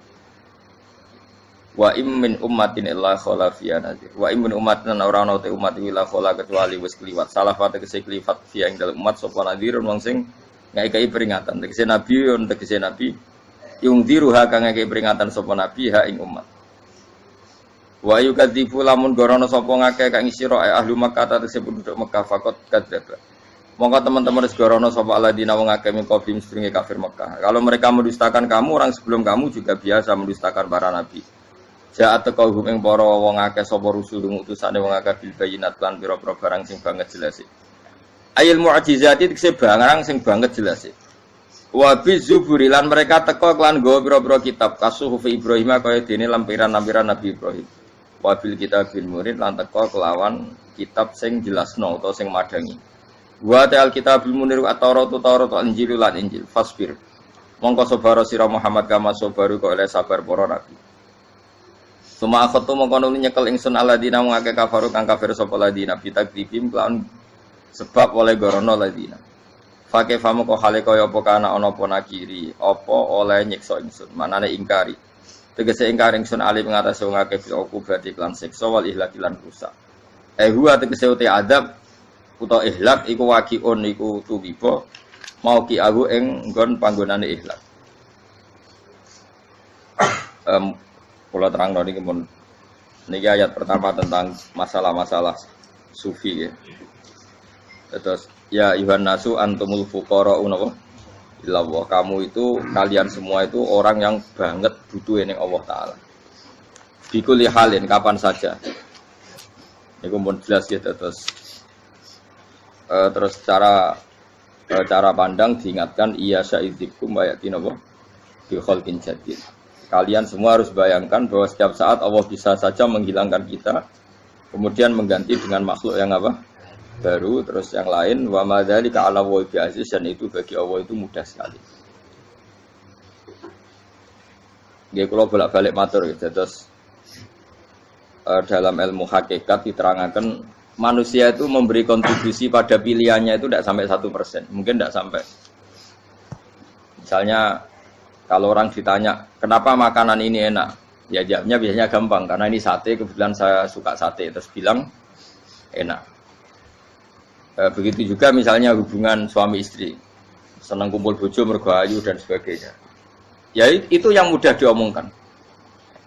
Wa im min ummatin illa khala fiya nadhir. Wa im min ummatin ora ana te umat illa khala kecuali wis kliwat. Salah fate kese kliwat fiya ing dalem umat sapa nadhirun wong sing ngekei peringatan. Tegese nabi yon tegese nabi yung diruha kang ngekei peringatan sapa nabi ha ing umat. Wa yukadzibu lamun gorono sapa ngakeh kang sira ahli Makkah tegese penduduk Mekah fakot kadzdzaba. Monggo teman-teman wis gorono sapa alladzina wong akeh min qablihim sedurunge kafir Mekah. Kalau mereka mendustakan kamu, orang sebelum kamu juga biasa mendustakan para nabi. Ja'at taqahum ing para wong akeh sapa rusul utusane wong akeh bil bayinat lan pira-pira barang sing banget jelas. Ayil mu'jizati tegese barang sing banget jelas. Wa bizuburi lan mereka teka lan nggawa pira-pira kitab kasuhuf Ibrahim kaya dene lampiran-lampiran Nabi Ibrahim. Wabil kitabil murid lan teka kelawan kitab sing jelasno utawa sing madangi. Wa ta'al kitabil munir at-Taurat Injil lan Injil fasbir. Mongko sabar sira Muhammad kama sabaru kok oleh sabar para nabi. Suma akhatu mongko nuli nyekel ingsun alladzina ngake kafaru kang kafir sapa ladina bitakdibim lan sebab oleh gorono ladina. Fake famu kok hale kaya apa kana ana apa nakiri apa oleh nyiksa ingsun manane ingkari. Tegese ingkar ingsun ali mengatasi wong akeh bil ukubati lan siksa wal ihlak lan rusak. Huwa tegese uti adab utawa ihlak iku waqiun iku tuwiba mau ki aku ing nggon panggonane ihlak. Kula terangno niki mun niki ayat pertama tentang masalah-masalah sufi ya. Terus ya ayuhan nasu antumul fuqara'un apa? Allah, kamu itu kalian semua itu orang yang banget butuh ning Allah Taala. Bikuli halin kapan saja. Niku pun jelas ya terus cara pandang diingatkan iya sya'idzikum bayatin apa? Bi khalqin jadid. Kalian semua harus bayangkan bahwa setiap saat Allah bisa saja menghilangkan kita kemudian mengganti dengan makhluk yang apa? Baru, terus yang lain wa madzalika 'ala wa bi aziz dan itu bagi Allah itu mudah sekali. Nggih kula bolak-balik matur gitu. Terus dalam ilmu hakikat diterangkan manusia itu memberi kontribusi pada pilihannya itu tidak sampai 1%, mungkin tidak sampai. Misalnya kalau orang ditanya kenapa makanan ini enak, ya jawabnya biasanya gampang karena ini sate, kebetulan saya suka sate, terus bilang enak. Begitu juga misalnya hubungan suami istri, senang kumpul bojo mergo ayu dan sebagainya. Ya itu yang mudah diomongkan.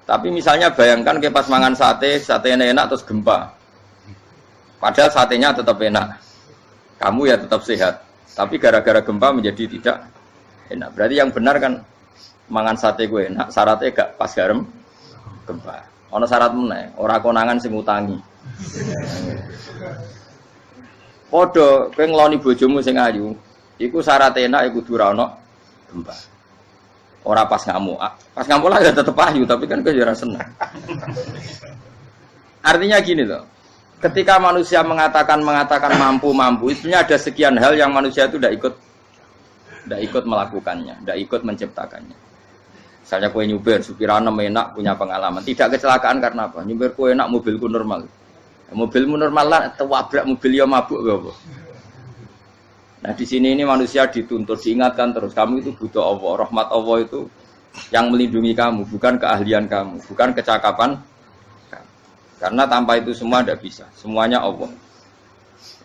Tapi misalnya bayangkan ke pas mangan sate enak terus gempa. Padahal satenya tetap enak. Kamu ya tetap sehat. Tapi gara-gara gempa menjadi tidak enak. Berarti yang benar kan mangan sate gue enak, syaratnya gak pas garam gempa. Ono syarat meneh, ora konangan sing ngutangi. Padha kowe ngloni bojomu sing ayu, iku syarat enak iku kudu ora ono gempa. Ora pas ngamuk. Pas ngamuk lah ya tetep ayu, tapi kan kowe ora seneng. Artinya gini loh. Ketika manusia mengatakan mampu, sebenarnya ada sekian hal yang manusia itu tidak ikut melakukannya, tidak ikut menciptakannya. Misalnya kowe nyupir, supiran enak punya pengalaman, tidak kecelakaan karena apa? Nyupir kowe enak mobilku normal. Mobilmu normal lah, tabrak mobil ya mabuk apa? Nah di sini ini manusia dituntut diingatkan terus kamu itu butuh Allah, rahmat Allah itu yang melindungi kamu, bukan keahlian kamu, bukan kecakapan. Karena tanpa itu semua tidak bisa, semuanya Allah.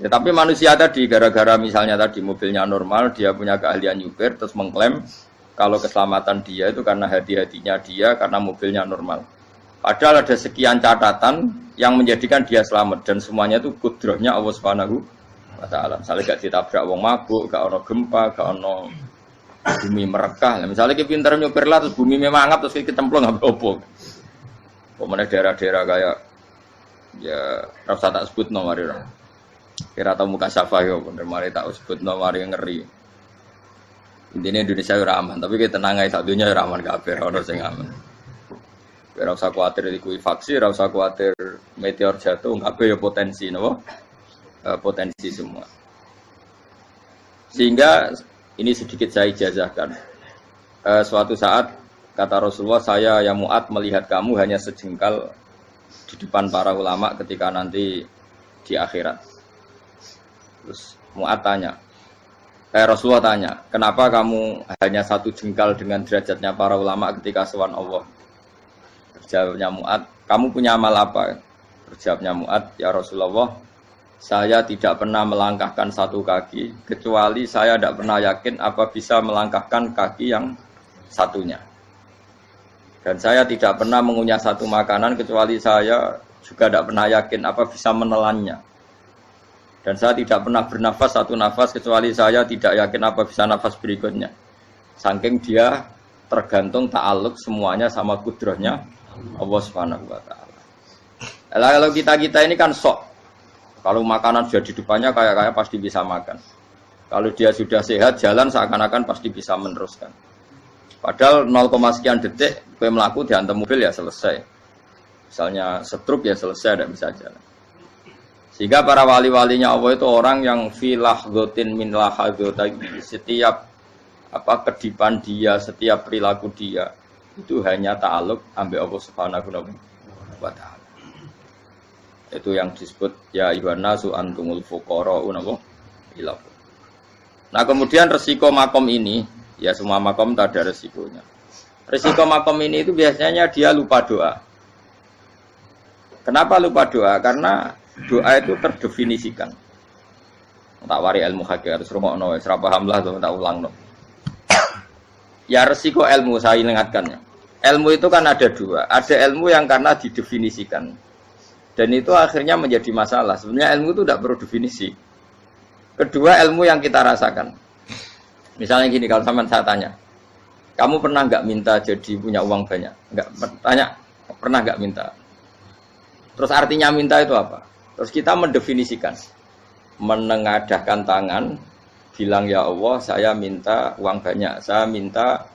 Ya, tapi manusia tadi gara-gara misalnya tadi mobilnya normal, dia punya keahlian nyupir, terus mengklaim kalau keselamatan dia itu karena hati-hatinya dia, karena mobilnya normal. Padahal ada sekian catatan yang menjadikan dia selamat dan semuanya itu kudrahnya Allah Subhanahu wa taala. Misalnya gak ditabrak wong mabuk, gak ono gempa, gak ono bumi merekah. Misalnya kita pintar nyupir lah terus bumi memangap terus kita cemplung nggak apa-apa. Pokoknya daerah-daerah kayak ya rasa tak sebut nomor itu. Kira tahu muka syafa ya, bener mari tak sebut nomor yang ngeri. Intinya Indonesia ya aman, tapi kita tenang aja satunya ya aman kabeh, ono sing aman. Ora usah kuwatir likuifaksi, ora usah kuwatir meteor jatuh, kabeh ya potensi napa? Potensi semua. Sehingga ini sedikit saya ijazahkan. Suatu saat kata Rasulullah, saya yang Mu'ad melihat kamu hanya sejengkal di depan para ulama ketika nanti di akhirat. Terus Mu'ad tanya, Rasulullah tanya, kenapa kamu hanya satu jengkal dengan derajatnya para ulama ketika sowan Allah? Terjawabnya Mu'ad, kamu punya amal apa? Terjawabnya Mu'ad, ya Rasulullah, saya tidak pernah melangkahkan satu kaki, kecuali saya tidak pernah yakin apa bisa melangkahkan kaki yang satunya. Dan saya tidak pernah mengunyah satu makanan, kecuali saya juga tidak pernah yakin apa bisa menelannya. Dan saya tidak pernah bernafas satu nafas, kecuali saya tidak yakin apa bisa nafas berikutnya. Saking dia tergantung ta'aluk semuanya sama kudrahnya Allah Subhanahu wa taala. Kalau kita ini kan sok. Kalau makanan sudah di depannya kayak pasti bisa makan. Kalau dia sudah sehat jalan seakan-akan pasti bisa meneruskan. Padahal 0, sekian detik gue melaku dihantam mobil ya selesai. Misalnya stroke ya selesai, tidak bisa jalan. Sehingga para wali-walinya Allah itu orang yang filah gotin min lahadotagi, setiap kedipan dia, setiap perilaku dia itu hanya ta'aluk ambil Allah Subhanahu wa ta'ala. Itu yang disebut ya ibana su antumul fuqara'u ila. Nah, kemudian resiko makom ini, ya semua makom tak ada resikonya. Resiko makom ini itu biasanya dia lupa doa. Kenapa lupa doa? Karena doa itu terdefinisikan. Tak wari ilmu hakikat terus rungokno wis ora paham lah tak ulangno. Ya resiko ilmu saya ingatkannya. Ilmu itu kan ada dua. Ada ilmu yang karena didefinisikan. Dan itu akhirnya menjadi masalah. Sebenarnya ilmu itu tidak perlu definisi. Kedua, ilmu yang kita rasakan. Misalnya gini, kalau sama saya tanya, kamu pernah nggak minta jadi punya uang banyak? Nggak tanya, pernah nggak minta? Terus artinya minta itu apa? Terus kita mendefinisikan, menengadahkan tangan, bilang ya Allah, saya minta uang banyak, saya minta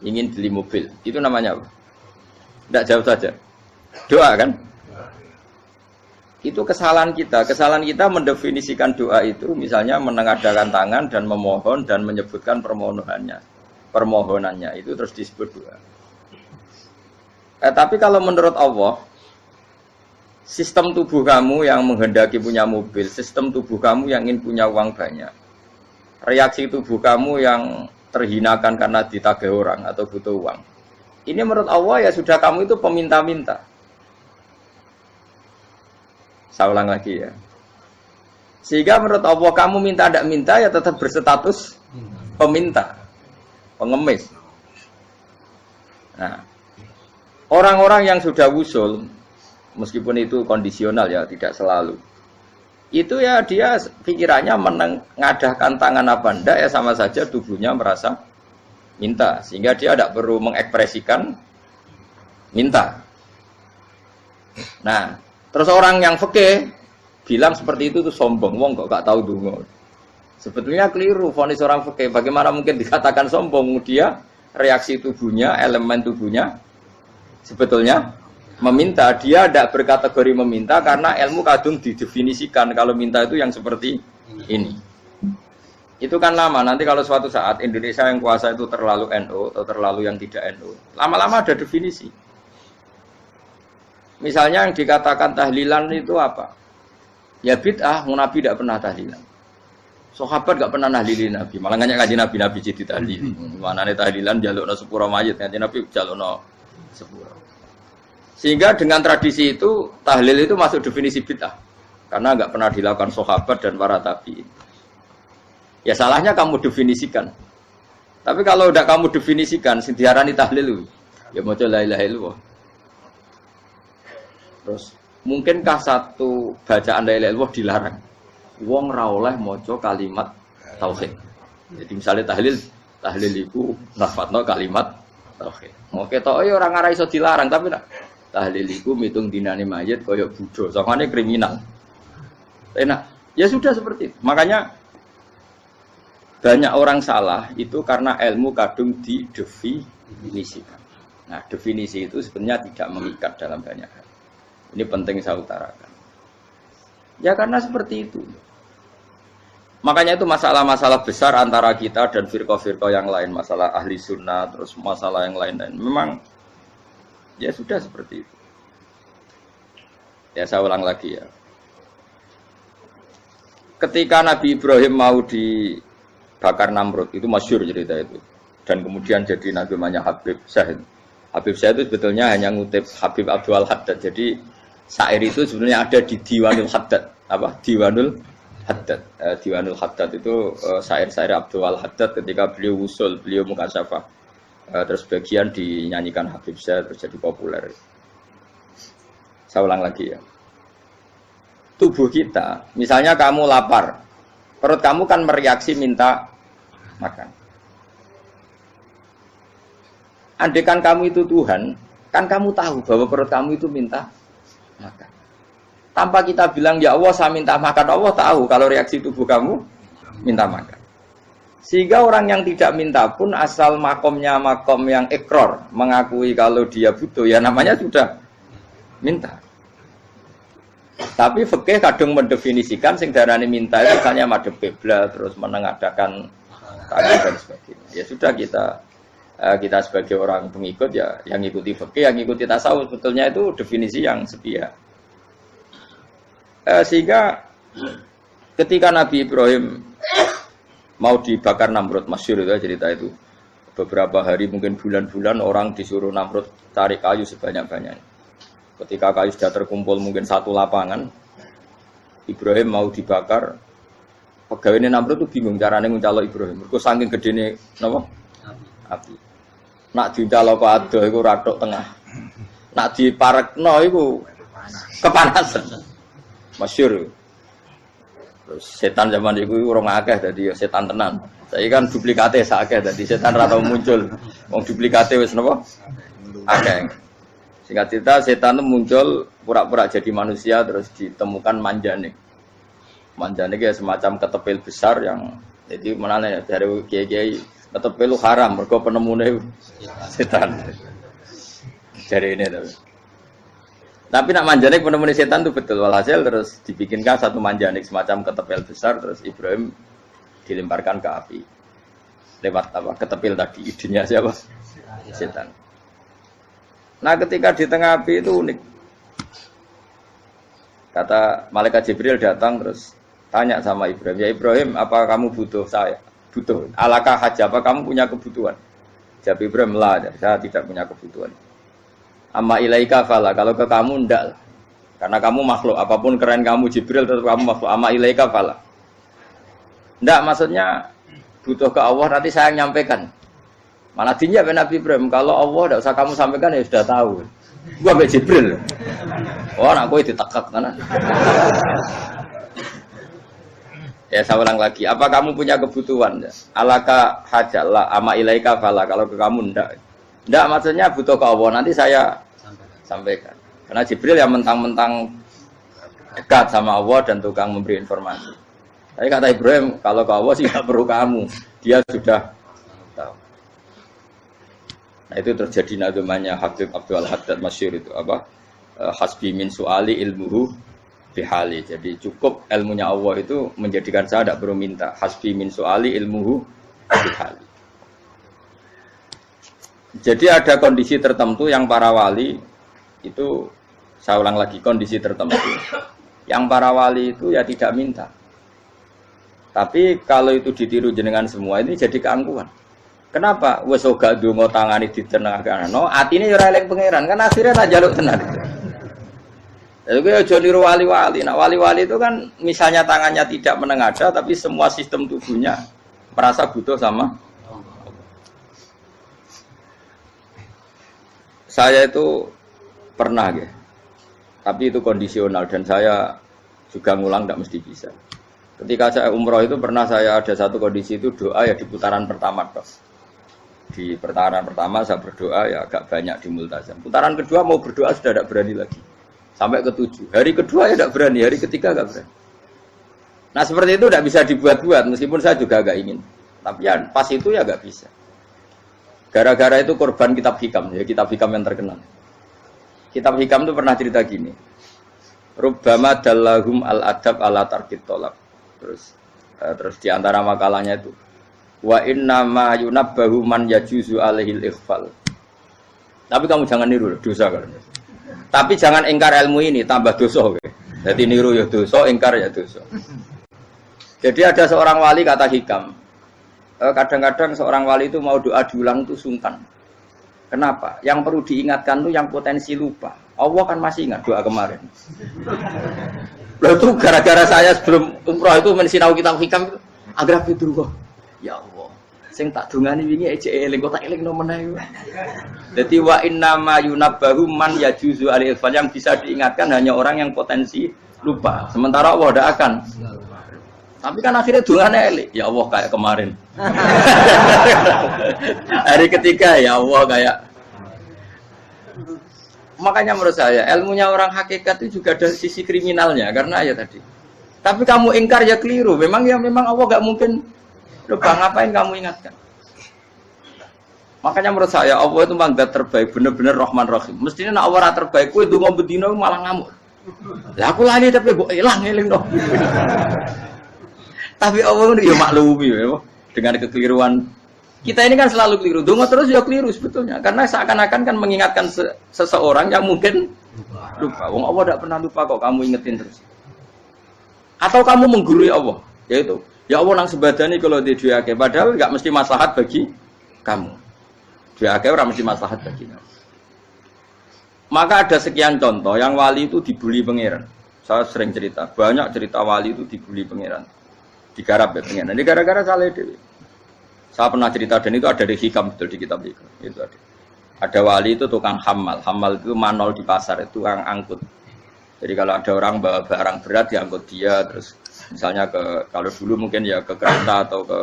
ingin beli mobil. Itu namanya apa? Tidak jauh saja. Doa kan? Itu kesalahan kita. Kesalahan kita mendefinisikan doa itu misalnya menengadahkan tangan dan memohon dan menyebutkan permohonannya itu terus disebut doa. Tapi kalau menurut Allah, sistem tubuh kamu yang menghendaki punya mobil, sistem tubuh kamu yang ingin punya uang banyak, reaksi tubuh kamu yang terhinakan karena ditagih orang atau butuh uang, ini menurut Allah ya sudah kamu itu peminta-minta. Saya ulang lagi ya. Sehingga menurut Allah kamu minta tidak minta ya tetap berstatus peminta, pengemis. Nah, orang-orang yang sudah wusul, meskipun itu kondisional ya, tidak selalu. Itu ya dia pikirannya menengadahkan tangan apa ndak ya sama saja tubuhnya merasa minta. Sehingga dia tidak perlu mengekspresikan minta. Nah, terus orang yang fikih bilang seperti itu tuh sombong, wong kok gak tahu donga. Sebetulnya keliru vonis orang fikih. Bagaimana mungkin dikatakan sombong? Dia reaksi tubuhnya, elemen tubuhnya sebetulnya meminta. Dia tidak berkategori meminta karena ilmu kadung didefinisikan kalau minta itu yang seperti ini. Itu kan lama. Nanti kalau suatu saat Indonesia yang kuasa itu terlalu NU atau terlalu yang tidak NU, lama-lama ada definisi. Misalnya yang dikatakan tahlilan itu apa? Ya bid'ah, Nabi tidak pernah tahlilan. Sahabat enggak pernah nahlilin Nabi, malah nanya kanjeng Nabi jadi tahlil. Manane tahlilan jalukno sepura mayit, kanjeng Nabi jalukno sepura. Sehingga dengan tradisi itu tahlil itu masuk definisi bid'ah. Karena enggak pernah dilakukan sahabat dan para tabi'in. Ya salahnya kamu definisikan. Tapi kalau udah kamu definisikan, sing diarani tahlil ya maca la ilaha illallah. Terus mungkinkah satu bacaan la ilaha illallah dilarang? Wong ra oleh maca kalimat tauhid. Jadi misalnya tahlil iku nafadno kalimat tauhid. Mau ketok ora ngara iso dilarang tapi nak tahlil iku mitung dinane mayit kaya budo. Sangane kriminal. Enak. Ya sudah seperti itu. Makanya banyak orang salah itu karena ilmu kadung didefinisikan. Nah, definisi itu sebenarnya tidak mengikat dalam banyak hal. Ini penting saya utarakan. Ya karena seperti itu. Makanya itu masalah-masalah besar antara kita dan firqah-firqah yang lain, masalah ahli sunnah, terus masalah yang lain-lain. Memang ya sudah seperti itu. Ya saya ulang lagi ya. Ketika Nabi Ibrahim mau dibakar Namrud, itu masyhur cerita itu. Dan kemudian jadi namanya Habib Syahid. Habib Syahid itu sebetulnya hanya ngutip Habib Abdul Haddad. Jadi syair itu sebenarnya ada di Diwanul Haddad. Apa? Diwanul Haddad. Diwanul Haddad itu syair-syair Abdul Haddad ketika beliau usul, beliau mukasyafah. Terus bagian dinyanyikan Habib Syahid terus jadi populer. Saya ulang lagi ya. Tubuh kita, misalnya kamu lapar, perut kamu kan mereaksi minta makan. Andaikan kamu itu Tuhan, kan kamu tahu bahwa perut kamu itu minta makan. Tanpa kita bilang, ya Allah saya minta makan, Allah tahu kalau reaksi tubuh kamu minta makan. Sehingga orang yang tidak minta pun asal makomnya makom yang ikror, mengakui kalau dia butuh, ya namanya sudah minta. Tapi fikih kadung mendefinisikan sing darane minta itu misalnya madhep kiblat terus menengadakan tangan dan sebagainya. Ya sudah kita sebagai orang pengikut ya yang ikuti fikih, yang ikuti tasawuf sebetulnya itu definisi yang sepihak. Sehingga ketika Nabi Ibrahim mau dibakar Namrud, masyhur itu cerita itu. Beberapa hari mungkin bulan-bulan orang disuruh Namrud cari kayu sebanyak-banyaknya. Ketika kayu sudah terkumpul mungkin satu lapangan, Ibrahim mau dibakar. Pegawai Namrud itu bingung caranya nguncalo Ibrahim. Mergo saking gedene napa? Api. Nak diuncalo kok adoh iku rathok tengah. Nak diparekno iku kepanasan. Masyhur. Terus setan zaman iku ora akeh dadi ya setan tenan. Saiki kan duplikate sak akeh dadi setan ra tau muncul. Wong duplikate wis napa? Akeh. Singkat cerita, setan itu muncul pura-pura jadi manusia terus ditemukan manjanik. Manjanik ya semacam ketepil besar yang jadi mana dari kiai-kiai ketepil haram, mergo penemune setan. Dari ini tapi nak manjanik penemune setan itu betul walhasil terus dibikinkan satu manjanik semacam ketepil besar terus Ibrahim dilemparkan ke api. Lewat apa? Ketepil tadi idenya siapa? Setan. Nah ketika di tengah api itu unik. Kata malaikat Jibril datang terus tanya sama Ibrahim, ya Ibrahim apa kamu butuh saya? Butuh. Alakah haja apa kamu punya kebutuhan? Jawab Ibrahim lah, saya tidak punya kebutuhan. Amma ilaika fala, kalau ke kamu ndak. Karena kamu makhluk, apapun keren kamu Jibril tetap kamu makhluk. Amma ilaika fala. Ndak maksudnya butuh ke Allah nanti saya nyampaikan. Malah dinya Nabi Ibrahim, kalau Allah tidak usah kamu sampaikan ya sudah tahu. Gua be Jibril. Oh, anak gue ditekak kan. Ya saya ulang lagi, apa kamu punya kebutuhan? Alaka hajalah ama ilaika fala, kalau ke kamu ndak. Ndak maksudnya butuh ke Allah, nanti saya sampaikan. Karena Jibril yang mentang-mentang dekat sama Allah dan tukang memberi informasi. Tapi kata Ibrahim, kalau ke Allah sih tidak perlu kamu, dia sudah tahu. Nah itu terjadi namanya Habib Abdul Haddad masyhur itu apa? Hasbi min su'ali ilmuhu bihali. Jadi cukup ilmunya Allah itu menjadikan saya tidak perlu minta. Hasbi min su'ali ilmuhu bihali. Jadi ada kondisi tertentu yang para wali itu saya ulang lagi kondisi tertentu Yang para wali itu ya tidak minta. Tapi kalau itu ditiru jenengan semua ini jadi keangkuhan. Kenapa? Wes ora ndonga tangane ditenangakno, atine ya ora eling pangeran, kan akhirnya tak njaluk tenan. Jadi aja niru wali-wali. Nah, wali-wali itu kan misalnya tangannya tidak menengadah tapi semua sistem tubuhnya merasa butuh sama. Saya itu pernah ya. Tapi itu kondisional dan saya juga ngulang tidak mesti bisa. Ketika saya umroh itu pernah saya ada satu kondisi itu doa ya di putaran pertama toh. Di putaran pertama saya berdoa ya agak banyak di multazam. Putaran kedua mau berdoa sudah tidak berani lagi. Sampai ke-7. Hari kedua ya tidak berani, hari ketiga tidak berani. Nah seperti itu tidak bisa dibuat-buat meskipun saya juga agak ingin. Tapi ya pas itu ya agak bisa. Gara-gara itu korban kitab hikam, ya kitab hikam yang terkenal. Kitab hikam itu pernah cerita gini. Rubbama dallahum al-adab ala tarkit tolak. Terus di antara makalahnya itu wa inna ma yunabbahu man yajuzu alaihil ikhfal. Tapi kamu jangan niru dosa kan. Tapi jangan ingkar ilmu ini tambah dosa. Jadi niru ya dosa, ingkar ya dosa. Jadi ada seorang wali kata hikam. Kadang-kadang seorang wali itu mau doa diulang itu sungkan. Kenapa? Yang perlu diingatkan itu yang potensi lupa. Allah kan masih ingat doa kemarin. Lalu itu gara-gara saya sebelum umroh itu mensinau kitab hikam itu agar itu kok. Ya Allah, sing tak dungani wingi ejek eling kok tak eling nomen ae. Dadi wa inna ma yunabbahu man yajuzu al-ifal, yang bisa diingatkan hanya orang yang potensi lupa. Sementara Allah tidak akan. Tapi kan akhirnya dungane eling. Ya Allah kayak kemarin. Hari ketiga ya Allah kayak. Makanya menurut saya ilmunya orang hakikat itu juga ada sisi kriminalnya karena ya tadi. Tapi kamu ingkar ya keliru. Memang Allah gak mungkin lupa, ngapain kamu ingatkan? Makanya menurut saya Allah itu mangga terbaik, bener-bener Rahman Rahim. Mestinya nak Allah terbaik, kowe ndonga bedino malah ngamuk. Lah aku lali tapi mbok eling dong. Tapi Allah itu ya maklumi ya, dengan kekeliruan. Kita ini kan selalu keliru, dongo terus ya keliru sebetulnya. Karena seakan-akan kan mengingatkan seseorang yang mungkin lupa. Wong Allah tidak pernah lupa kok, kamu ingetin terus. Atau kamu menggurui Allah, yaitu ya Allah nang sebadani kalau di duake, padahal nggak mesti maslahat bagi kamu. Duake orang mesti maslahat bagi kamu. Maka ada sekian contoh yang wali itu dibully pangeran. Saya sering cerita, banyak cerita wali itu dibully pangeran. Digarap ya pangeran. Ini gara-gara salah dewi. Saya pernah cerita dan itu ada di hikam betul di kitab hikam. Itu ada. Ada wali itu tukang hamal. Hamal itu manol di pasar, itu tukang angkut. Jadi kalau ada orang bawa barang berat diangkut dia, terus misalnya kalau dulu mungkin ya ke kereta atau ke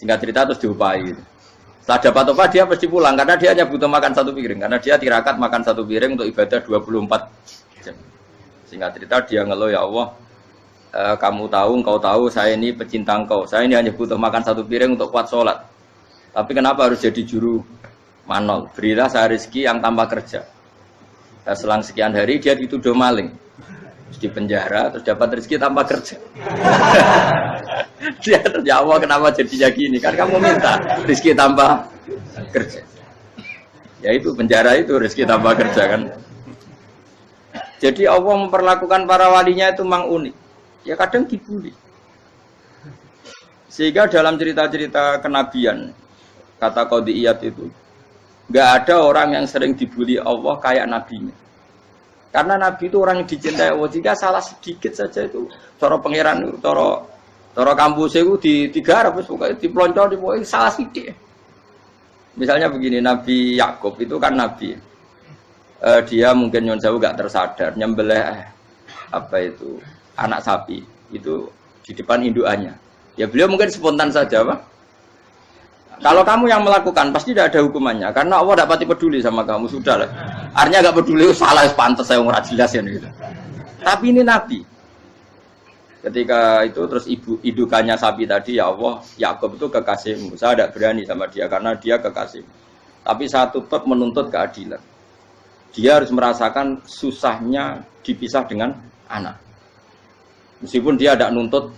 singkat cerita terus diupahi. Setelah dapat apa dia pasti pulang karena dia hanya butuh makan satu piring, karena dia tirakat makan satu piring untuk ibadah 24 jam. Singkat cerita dia ngeluh, ya Allah, kamu tahu, engkau tahu saya ini pecinta engkau. Saya ini hanya butuh makan satu piring untuk kuat sholat. Tapi kenapa harus jadi juru manol? Berilah saya rezeki yang tanpa kerja. Dan selang sekian hari dia dituduh maling. Terus di penjara, terus dapat rezeki tanpa kerja. Dia terjawab kenapa jadinya gini? Kan kamu minta rezeki tanpa kerja. Ya itu penjara itu rezeki tanpa kerja kan. Jadi Allah memperlakukan para walinya itu memang unik. Ya kadang dibully. Sehingga dalam cerita-cerita kenabian, kata Qadiyat itu, nggak ada orang yang sering dibully Allah kayak nabinya. Karena nabi itu orang yang dicintai Allah. Jika salah sedikit saja itu, cara pangeran, cara kampus itu digarap, pokoknya dipelonco, salah sedikit. Misalnya begini, Nabi Yakub itu kan nabi. Dia mungkin nyon jauh nggak tersadar, nyembelih anak sapi itu di depan indukannya. Ya beliau mungkin spontan saja, Pak. Kalau kamu yang melakukan pasti tidak ada hukumannya karena Allah tidak pati peduli sama kamu, sudah lah. Artinya nggak peduli, salah pantas saya nggak jelas ya gitu. Tapi ini Nabi. Ketika itu terus indukannya sapi tadi, ya Allah, Yakub itu kekasihmu. Saya tidak berani sama dia karena dia kekasihmu. Tapi saya tetap menuntut keadilan. Dia harus merasakan susahnya dipisah dengan anak. Meskipun dia tidak nuntut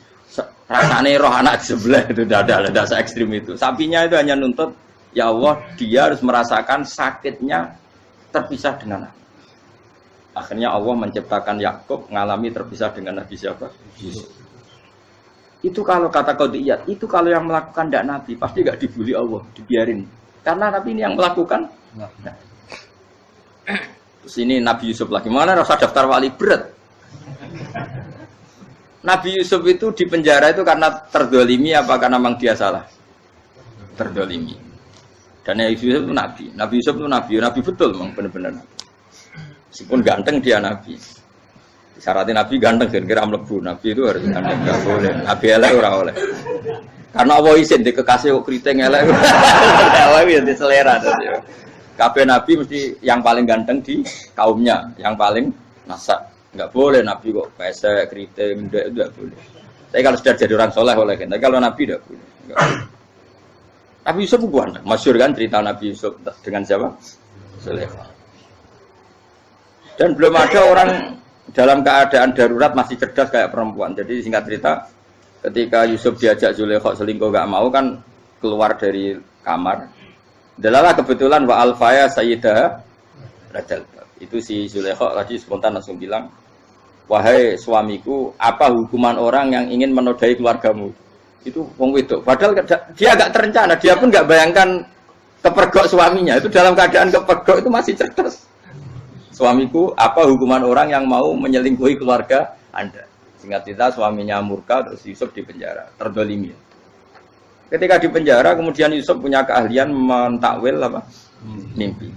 rasanya roh anak sebelah, itu tidak ada se-ekstrim itu. Sapinya itu hanya nuntut, ya Allah, dia harus merasakan sakitnya terpisah dengan anak. Akhirnya Allah menciptakan Yakub ngalami terpisah dengan Nabi siapa? Yusuf. Itu kalau kata Qadiyat, itu kalau yang melakukan tidak Nabi pasti gak dibully Allah, dibiarin. Karena Nabi ini yang melakukan. Nah. Terus ini Nabi Yusuf lagi, mana rasa daftar wali berat. Nabi Yusuf itu di penjara itu karena terdolimi apa karena memang dia salah? Terdolimi. Dan Nabi Yusuf itu Nabi. Nabi Yusuf itu Nabi. Nabi betul memang benar-benar Nabi. Meskipun ganteng dia Nabi. Syaratnya Nabi ganteng kira-kira mlebu. Nabi itu harus ganteng, enggak boleh. Nabi elek ora oleh. Karena Allah izin di kekasih kok kriting elek. Allah ya di selera tadi. Kabeh Nabi mesti yang paling ganteng di kaumnya, yang paling nasab. Enggak boleh Nabi kok pesek, kriting, enggak boleh. Tapi kalau sudah jadi orang soleh boleh kan. Tapi kalau Nabi enggak boleh. Nabi Yusuf bukan, masyhur kan cerita Nabi Yusuf dengan siapa? Zulaikha. Dan belum ada orang dalam keadaan darurat masih cerdas kayak perempuan. Jadi singkat cerita, ketika Yusuf diajak Zulaikha selingkuh gak mau kan keluar dari kamar. Dalalah kebetulan wa alfaya sayyidah rajal. Itu si Zulaikha tadi spontan langsung bilang, "Wahai suamiku, apa hukuman orang yang ingin menodai keluargamu?" Itu wong wedok. Padahal dia agak terencana, dia pun enggak bayangkan kepergok suaminya. Itu dalam keadaan kepergok itu masih cerdas. Suamiku, apa hukuman orang yang mau menyelingkuhi keluarga Anda? Singkat cerita suaminya murka terus Yusuf di penjara, terdolimi. Ketika di penjara kemudian Yusuf punya keahlian mentakwil apa? Mimpi.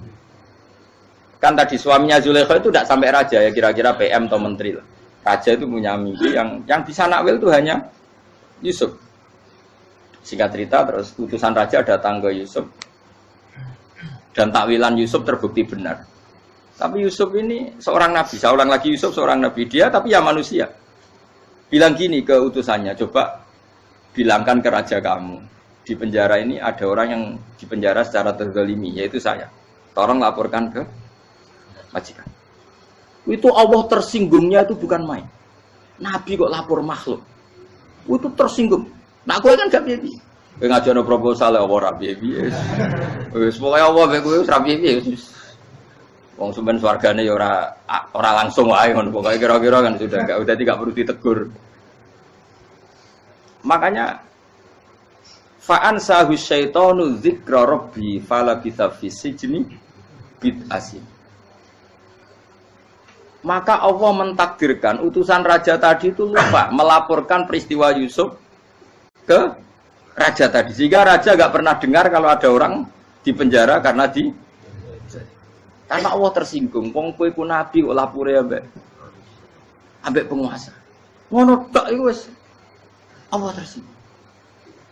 Kan tadi suaminya Zulaikha itu tidak sampai raja ya, kira-kira PM atau menteri lah. Raja itu punya mimpi yang bisa nakwil itu hanya Yusuf. Singkat cerita terus utusan raja datang ke Yusuf dan takwilan Yusuf terbukti benar. Tapi Yusuf ini seorang nabi, seorang lagi Yusuf seorang nabi dia tapi ya manusia. Bilang gini ke utusannya, coba bilangkan ke raja kamu di penjara ini ada orang yang di penjara secara terzalimi yaitu saya. Tolong laporkan ke majikan. Itu Allah tersinggungnya itu bukan main. Nabi kok lapor makhluk. Itu tersinggung. Nah, aku kan gak piye-piye. Kowe ngajono proposal ya ora piye-piye. Wis pokoke Allah mek kowe ora piye-piye. Wong sampean swargane ya ora langsung wae ngono pokoke kira-kira kan sudah enggak udah tidak perlu ditegur. Makanya fa'an sahu syaitanu dzikra rabbi fala bisa fi sijni bid'asin. Maka Allah mentakdirkan utusan raja tadi itu lupa melaporkan peristiwa Yusuf ke raja tadi. Sehingga raja gak pernah dengar kalau ada orang di penjara karena Allah tersinggung. Wong kowe ku nabi kok lapore ambek penguasa. Ngono tok iku wis Allah tersinggung.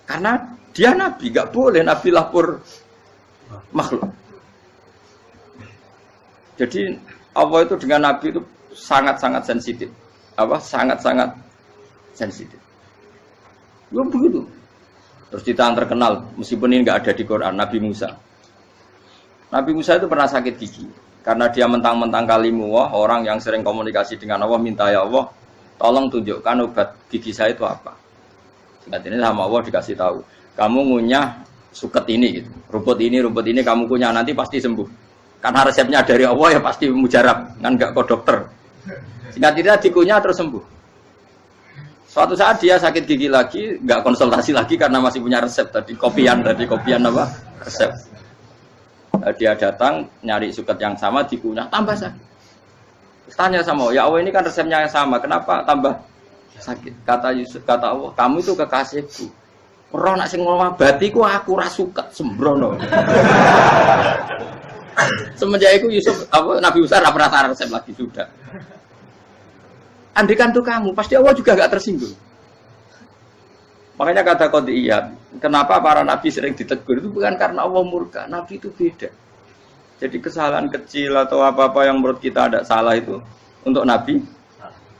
Karena dia nabi, gak boleh nabi lapor makhluk. Jadi Allah itu dengan nabi itu sangat-sangat sensitif. Sangat-sangat sensitif. Ya begitu. Terus cerita yang terkenal, meskipun ini nggak ada di Quran, Nabi Musa. Nabi Musa itu pernah sakit gigi. Karena dia mentang-mentang kalimullah, orang yang sering komunikasi dengan Allah, minta ya Allah, tolong tunjukkan obat gigi saya itu apa. Singkat ini sama Allah dikasih tahu. Kamu ngunyah suket ini, gitu. rumput ini kamu kunyah, nanti pasti sembuh. Karena resepnya dari Allah ya pasti mujarab, kan nggak ke dokter. Singkat ini dikunyah terus sembuh. Suatu saat dia sakit gigi lagi, nggak konsultasi lagi karena masih punya resep tadi kopian apa resep. Dia datang nyari suket yang sama dikunyah tambah sakit. Terus tanya sama ya Allah ini kan resepnya yang sama, kenapa tambah sakit? Kata Yusuf, kata Allah, kamu itu kekasihku. Roh nak sing ngobati ku aku ra suket sembrono. Semenjak itu Yusuf Nabi Musa ra pernah resep lagi sudah. Andikan tuh kamu, pasti Allah juga gak tersinggung. Makanya kata Qadiyat, kenapa para nabi sering ditegur itu bukan karena Allah murka, nabi itu beda. Jadi kesalahan kecil atau apa-apa yang menurut kita ada salah itu untuk nabi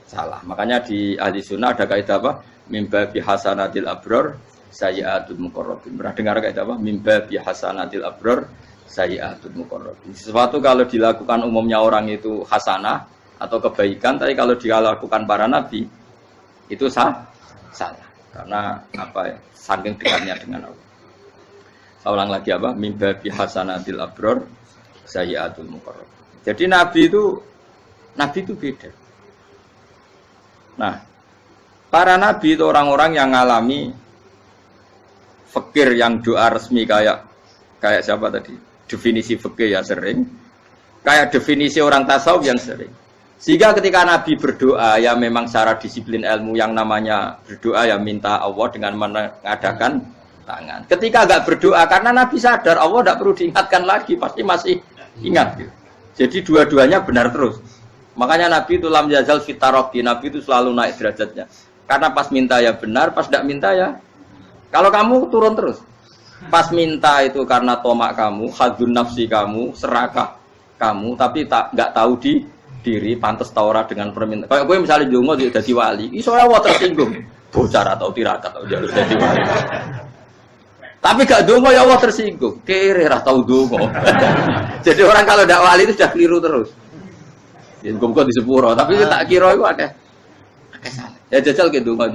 salah. Makanya di ahli sunnah ada kaidah apa? Mimba bi hasanatil abror sayyi'atul muqarrabin. Pernah dengar kaidah apa? Mimba bi hasanatil abror sayyi'atul muqarrabin. Sesuatu kalau dilakukan umumnya orang itu hasanah atau kebaikan, tapi kalau dilakukan para nabi itu salah. Karena apa ya? Saking dekatnya dengan Allah. Saya ulang lagi apa? Mimba bi hasanatil abror sayyi'atul muqarrab. Jadi nabi itu Nabi itu beda. Nah, para nabi itu orang-orang yang ngalami fikir yang doa resmi kayak siapa tadi? Definisi fikir ya sering. Kayak definisi orang tasawuf yang sering. Sehingga ketika Nabi berdoa ya memang secara disiplin ilmu yang namanya berdoa ya minta Allah dengan mengadakan tangan. Ketika enggak berdoa karena Nabi sadar Allah tidak perlu diingatkan lagi, pasti masih ingat gitu. Jadi dua-duanya benar terus. Makanya Nabi itu lam yazal fitaroki, Nabi itu selalu naik derajatnya. Karena pas minta ya benar, pas tidak minta ya. Kalau kamu turun terus. Pas minta itu karena tomak kamu, hadun nafsi kamu, serakah kamu, tapi nggak tahu diri, pantas taura dengan permintaan. Kayak gue misalnya jongo jadi wali, iso Allah tersinggung, bocor atau tirakat atau jadi wali. Tapi gak dongo ya Allah tersinggung, kere rah tahu dongo. Jadi orang kalau tidak wali itu sudah keliru terus. Ya gue di sepuro, tapi tak kira itu ada salah. Ya jajal gitu dongo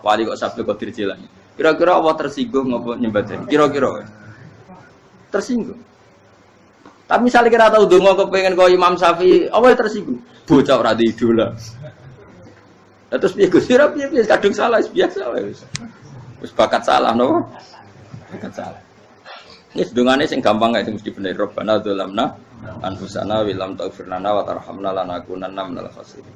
wali kok sabtu kok dirjilan. Kira-kira Allah tersinggung ngopo nyembadani? Kira-kira tersinggung. Tapi misalnya kita tahu dongo kepengen kau Imam Syafi'i, Allah tersinggung. Bocah ora di idola. Terus piye Gus? Piye kadung salah biasa wae. Wis bakat salah no. Bakat salah. Ini sedungane sing gampang kae mesti bener Rabbana dzalamna anfusana wa lam taghfir lana wa tarhamna lanakunanna minal khasirin.